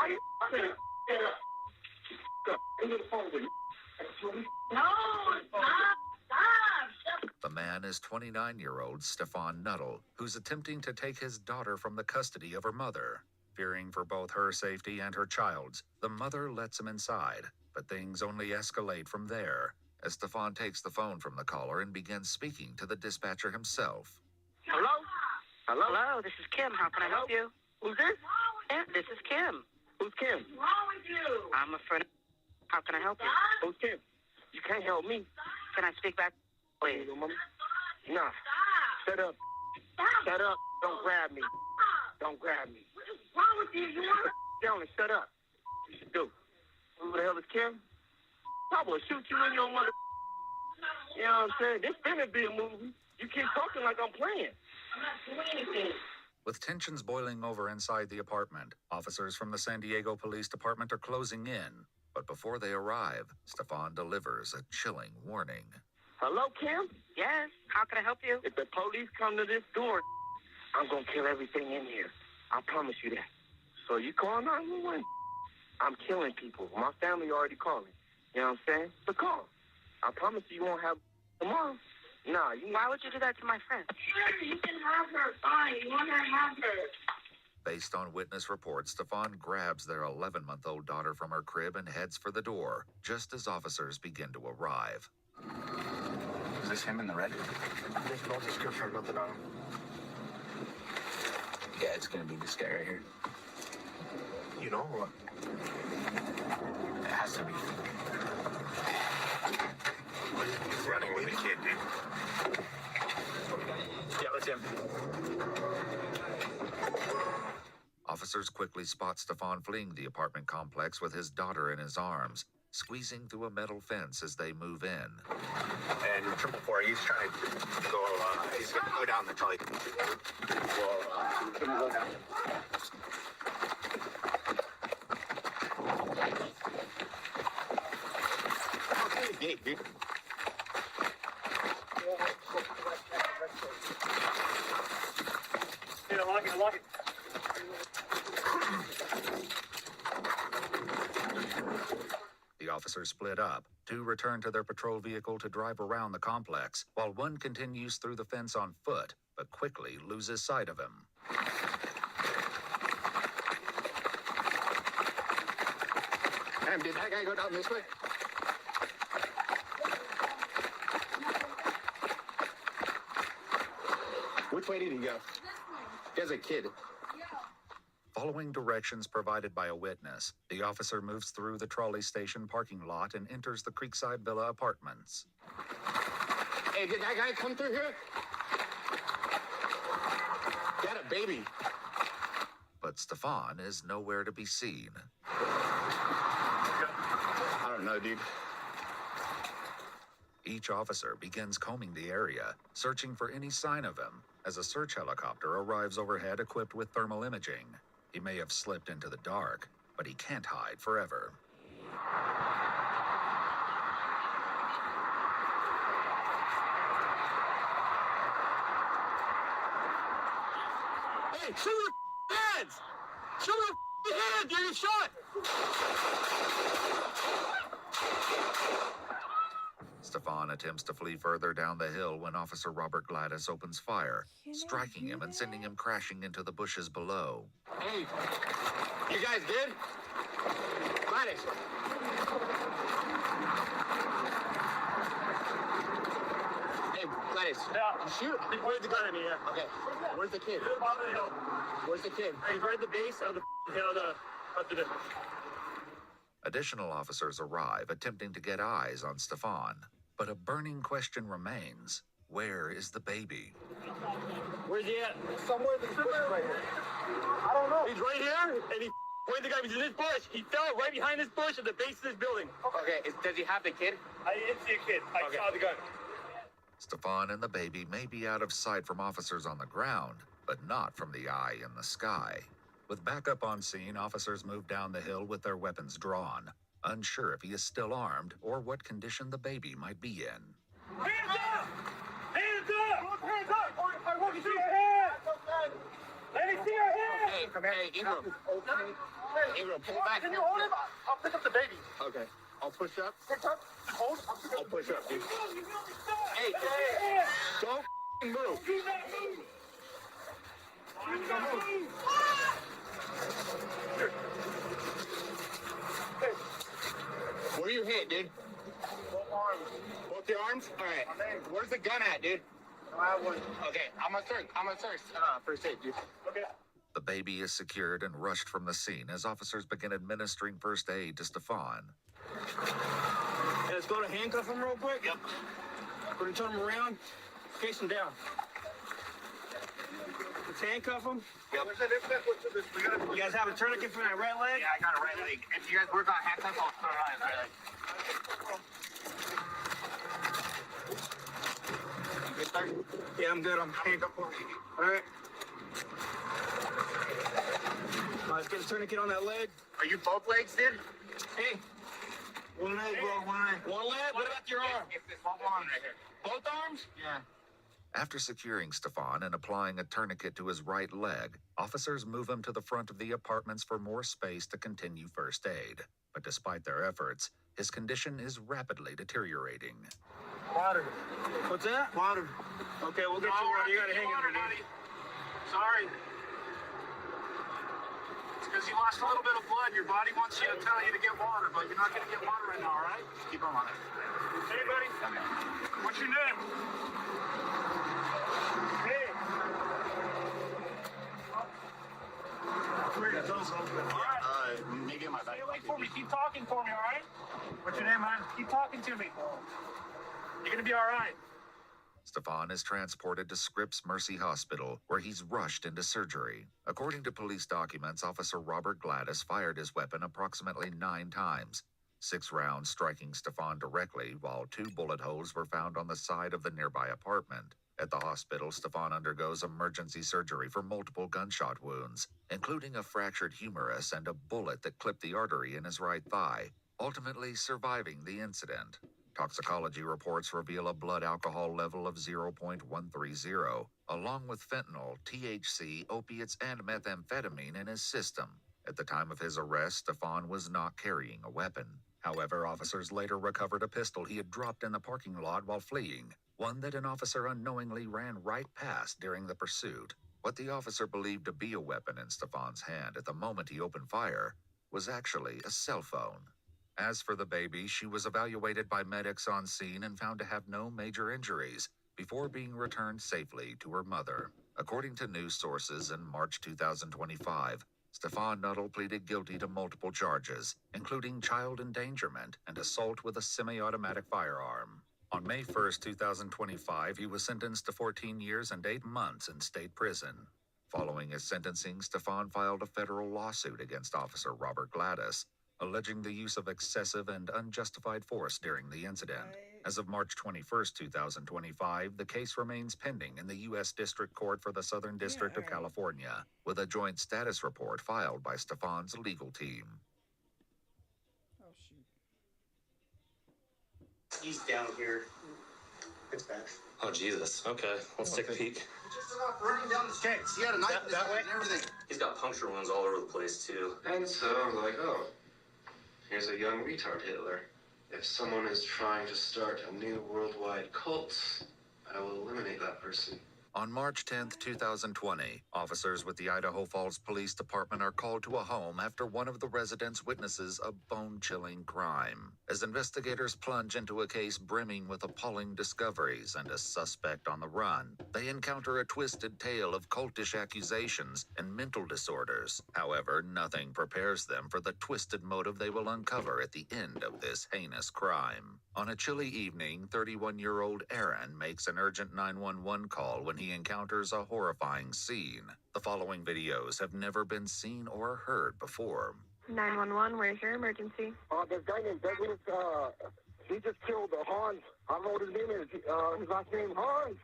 S9: Are you serious? Shut up. Give me the phone with you. No, stop. Stop.
S11: The man is 29-year-old Stefan Nuttall, who's attempting to take his daughter from the custody of her mother. Fearing for both her safety and her child's, the mother lets him inside, but things only escalate from there, as Stefan takes the phone from the caller and begins speaking to the dispatcher himself.
S9: Hello? Hello?
S12: Hello, this is Kim. How can I help you?
S9: Who's this?
S12: Yeah, this is Kim.
S9: Who's Kim?
S12: What's wrong with you? I'm a friend. How can I help you?
S9: Who's Kim? You can't help me.
S12: Can I speak back? Please.
S9: Nah. Shut up. Shut up. Don't grab me. Don't grab me.
S12: What is wrong with you? You want
S9: Johnny, shut up. Dude. Who the hell is Kim? I will shoot you in your mother. You know what I'm saying? This finna be a movie. You keep talking like I'm playing. do anything.
S11: With tensions boiling over inside the apartment, officers from the San Diego Police Department are closing in. But before they arrive, Stefan delivers a chilling warning.
S12: Hello, Kim? Yes. How can I help you? If the police come to this door, I'm gonna kill everything in here. I promise you that. So you call 911? I'm killing people. My family already calling. You know what I'm saying? But call. I promise you won't have tomorrow. Nah, why would you do that to my friend?
S9: Sure, you can have her. Fine. You want her, have her.
S11: Based on witness reports, Stefan grabs their 11-month-old daughter from her crib and heads for the door, just as officers begin to arrive.
S8: Is this him in the red? There's no description, nothing on him. Yeah, it's gonna be this guy right here. You know what? It has to be. He's running with the kid, dude. Yeah, that's him.
S11: Officers quickly spot Stefan fleeing the apartment complex with his daughter in his arms, squeezing through a metal fence as they move in.
S8: And 444, he's trying to go, he's gonna go down the trolley. Well, go down. Gate, dude.
S10: Yeah, lock it.
S11: The officers split up. Two return to their patrol vehicle to drive around the complex, while one continues through the fence on foot, but quickly loses sight of him.
S8: Damn, did that guy go down this way? Which way did he go? There's a kid.
S11: Following directions provided by a witness, the officer moves through the trolley station parking lot and enters the Creekside Villa apartments.
S8: Hey, did that guy come through here? He had a baby.
S11: But Stefan is nowhere to be seen.
S8: I don't know, dude.
S11: Each officer begins combing the area, searching for any sign of him, as a search helicopter arrives overhead equipped with thermal imaging. He may have slipped into the dark, but he can't hide forever.
S10: Hey, show me the hands! Show me the hands! You're shot!
S11: Stefan attempts to flee further down the hill when Officer Robert Gladys opens fire, striking him and sending him crashing into the bushes below.
S8: Hey, you guys good? Gladys. Hey, Gladys.
S10: Yeah.
S8: Shoot.
S10: Where's the gun in here?
S8: Okay. Where's the kid? Where's the kid?
S10: He's right at the base of the hill.
S11: Additional officers arrive, attempting to get eyes on Stefan. But a burning question remains. Where is the baby?
S10: Where's he at? Somewhere in the bush right here. I don't know. He's right here, and he pointed the guy. He's in this bush. He fell right behind this bush at the base of this building.
S8: Okay, does he have the kid?
S10: I didn't see a kid. I saw the gun.
S11: Stefan and the baby may be out of sight from officers on the ground, but not from the eye in the sky. With backup on scene, officers move down the hill with their weapons drawn, unsure if he is still armed or what condition the baby might be in.
S10: Hands up! Hands up! Hands up! I want to see your hands! Let me see your hands!
S8: Hey, come here. Hey, Ingram. Ingram, pull back.
S10: Can you hold him? I'll pick up the baby.
S8: Okay. I'll push up.
S10: Pick up. Hold.
S8: I'll push up, dude. Hey, don't move.
S10: Do not move. Do not move.
S8: Where you hit, dude?
S10: Both arms.
S8: Both your arms? All right. Where's the gun at, dude?
S10: I have one.
S8: Okay, I'm gonna search first aid, dude.
S10: Okay.
S11: The baby is secured and rushed from the scene as officers begin administering first aid to Stefan.
S10: Hey, let's go to handcuff him real quick. Yep. We're gonna turn him around, face him down. Let's handcuff him.
S8: Yep.
S10: You guys have a tourniquet for that right leg?
S8: Yeah, I got a right leg. If you guys work on handcuff, I'll throw it on his right leg. You good, sir?
S10: Yeah, I'm good. I'm handcuffed. All right. tourniquet on that leg?
S12: Are you both legs, dude?
S10: Hey. One leg, bro, one leg. One leg? What about your arm? Both arms?
S12: Yeah.
S11: After securing Stefan and applying a tourniquet to his right leg, officers move him to the front of the apartments for more space to continue first aid. But despite their efforts, his condition is rapidly deteriorating.
S10: Water. What's that? Water. Okay, we'll get you water. You gotta hang it, buddy.
S7: Sorry. It's because you lost a little bit of blood. Your body wants you to tell you to get water, but you're not going to get water right now, all right?
S12: Keep on it.
S7: Hey, buddy. What's your name? Hey. All right.
S12: Maybe in my back.
S7: Stay away for me. Keep talking for me, all right? What's your name, man? Keep talking to me. You're going to be all right.
S11: Stefan is transported to Scripps Mercy Hospital, where he's rushed into surgery. According to police documents, Officer Robert Gladys fired his weapon approximately 9 times, 6 rounds striking Stefan directly, while 2 bullet holes were found on the side of the nearby apartment. At the hospital, Stefan undergoes emergency surgery for multiple gunshot wounds, including a fractured humerus and a bullet that clipped the artery in his right thigh, ultimately surviving the incident. Toxicology reports reveal a blood alcohol level of 0.130, along with fentanyl, THC, opiates, and methamphetamine in his system. At the time of his arrest, Stefan was not carrying a weapon. However, officers later recovered a pistol he had dropped in the parking lot while fleeing, one that an officer unknowingly ran right past during the pursuit. What the officer believed to be a weapon in Stefan's hand at the moment he opened fire was actually a cell phone. As for the baby, she was evaluated by medics on scene and found to have no major injuries before being returned safely to her mother. According to news sources, in March 2025, Stefan Nuttall pleaded guilty to multiple charges, including child endangerment and assault with a semi-automatic firearm. On May 1, 2025, he was sentenced to 14 years and 8 months in state prison. Following his sentencing, Stefan filed a federal lawsuit against Officer Robert Gladys, alleging the use of excessive and unjustified force during the incident. As of March 21, 2025, the case remains pending in the U.S. District Court for the Southern District of California, with a joint status report filed by Stefan's legal team.
S1: Oh, shoot.
S12: He's down here. It's bad.
S10: Oh, Jesus. Okay, let's take a peek.
S12: Just about running down the streets. He had a knife in his hand and everything.
S10: He's got puncture wounds all over the place, too.
S13: And so I was like, oh, here's a young retard Hitler. If someone is trying to start a new worldwide cult, I will eliminate that person.
S11: On March 10, 2020, officers with the Idaho Falls Police Department are called to a home after one of the residents witnesses a bone-chilling crime. As investigators plunge into a case brimming with appalling discoveries and a suspect on the run, they encounter a twisted tale of cultish accusations and mental disorders. However, nothing prepares them for the twisted motive they will uncover at the end of this heinous crime. On a chilly evening, 31-year-old Aaron makes an urgent 911 call when he encounters a horrifying scene. The following videos have never been seen or heard before.
S9: 911, where's your emergency?
S12: This guy named Douglas, he just killed Hans. I don't know what his name is. His last name, Hans.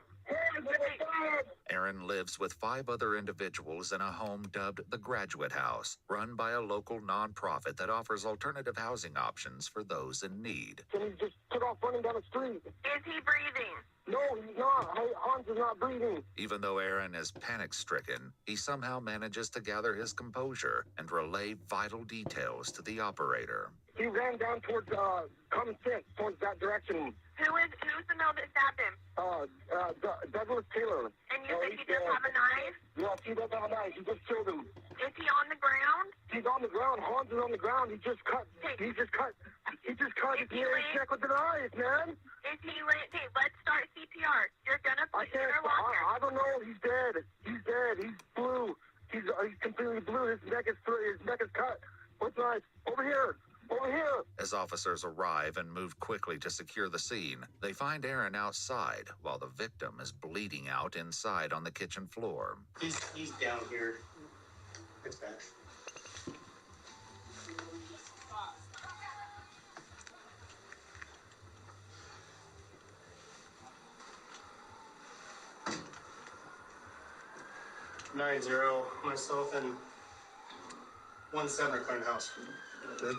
S11: Aaron lives with 5 other individuals in a home dubbed the Graduate House, run by a local nonprofit that offers alternative housing options for those in need.
S12: And he just took off running down the street.
S9: Is he breathing?
S12: No, he's not. Hans is not breathing.
S11: Even though Aaron is panic-stricken, he somehow manages to gather his composure and relay vital details to the operator.
S12: He ran down towards Common Sense, towards that direction.
S9: Who's the male that stabbed him?
S12: Douglas Taylor.
S9: And you think he does have a knife?
S12: Yes, he does have a knife. He just killed him.
S9: Is he on the ground?
S12: He's on the ground. Hans is on the ground. He just cut his ear check with the knife, man.
S9: Is he lit? Okay, let's start CPR. You're gonna put your longer.
S12: I don't know. He's dead. He's dead. He's blue. He's completely blue. His neck is cut. What's knife? Over here. Over here!
S11: As officers arrive and move quickly to secure the scene, they find Aaron outside while the victim is bleeding out inside on the kitchen floor.
S12: He's down here. It's bad.
S10: Myself and 1-7 are clearing the house. Good.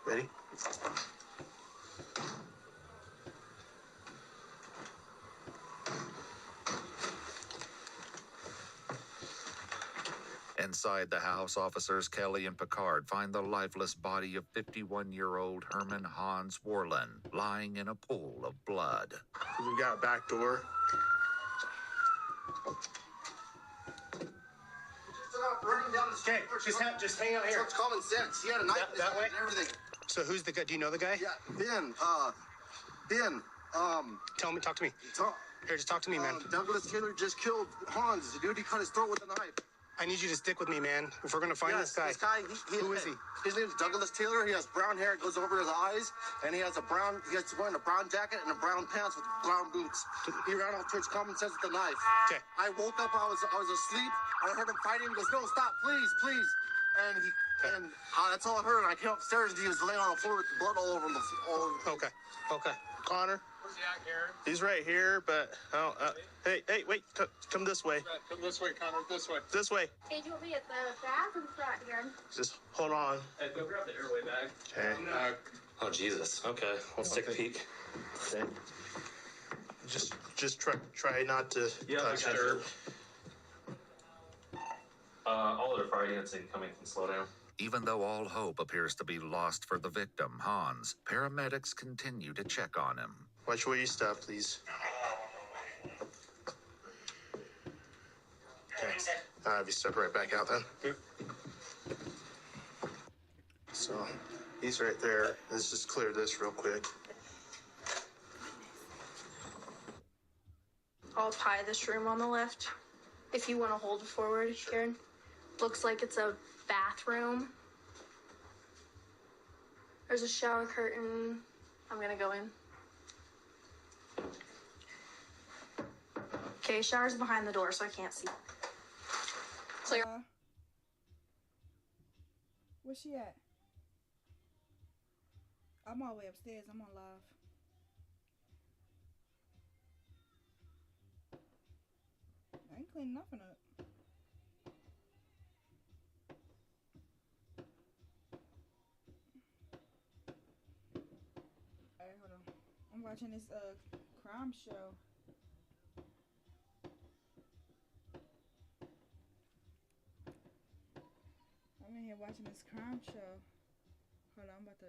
S10: Ready?
S11: Inside the house, officers Kelly and Picard find the lifeless body of 51-year-old Herman Hans Warland lying in a pool of blood.
S10: We got a back door.
S14: Running down the street.
S10: Okay, just hang out here.
S14: It's common sense. He had a knife in his
S10: That
S14: hand
S10: way?
S14: and everything.
S10: So who's the guy? Do you know the guy?
S14: Yeah, Ben.
S10: Talk to me. Here, just talk to me, man.
S14: Douglas Taylor just killed Hans. The dude, he cut his throat with a knife.
S10: I need you to stick with me, man. If we're gonna find this guy. Who is he?
S14: His name's Douglas Taylor. He has brown hair. It goes over his eyes, and he's wearing a brown jacket and a brown pants with brown boots. He ran off towards common sense with a knife.
S10: Okay.
S14: I woke up. I was asleep. I heard him fighting. He goes, "No, stop, please." And that's all I heard. And I came upstairs, and he was laying on the floor with blood all over him.
S10: Okay. Connor.
S15: Where's he at, Karen?
S10: He's right here, but hey, wait, come this way.
S15: Come this way, Connor. This way.
S10: This way.
S16: Hey, do you want me at the back or the front here?
S10: Just hold on.
S15: Hey, go grab the airway bag.
S10: Okay.
S15: Oh, Jesus. Okay, let's take a peek.
S10: Okay. Just try not to touch
S15: it. All other fire units incoming can slow down.
S11: Even though all hope appears to be lost for the victim, Hans, paramedics continue to check on him.
S10: Watch where you stop, please. Okay. If you step right back out then. So, he's right there. Let's just clear this real quick.
S16: I'll tie this room on the left. If you want to hold it forward, Karen. Looks like it's a bathroom. There's a shower curtain. I'm gonna go in. Okay, shower's behind the door, so I can't see. Clear.
S1: Where's she at? I'm all the way upstairs. I'm on live. I ain't cleaning nothing up. Alright, hold on. I'm watching this crime show. I'm in here watching this crime show. Hold on, I'm about to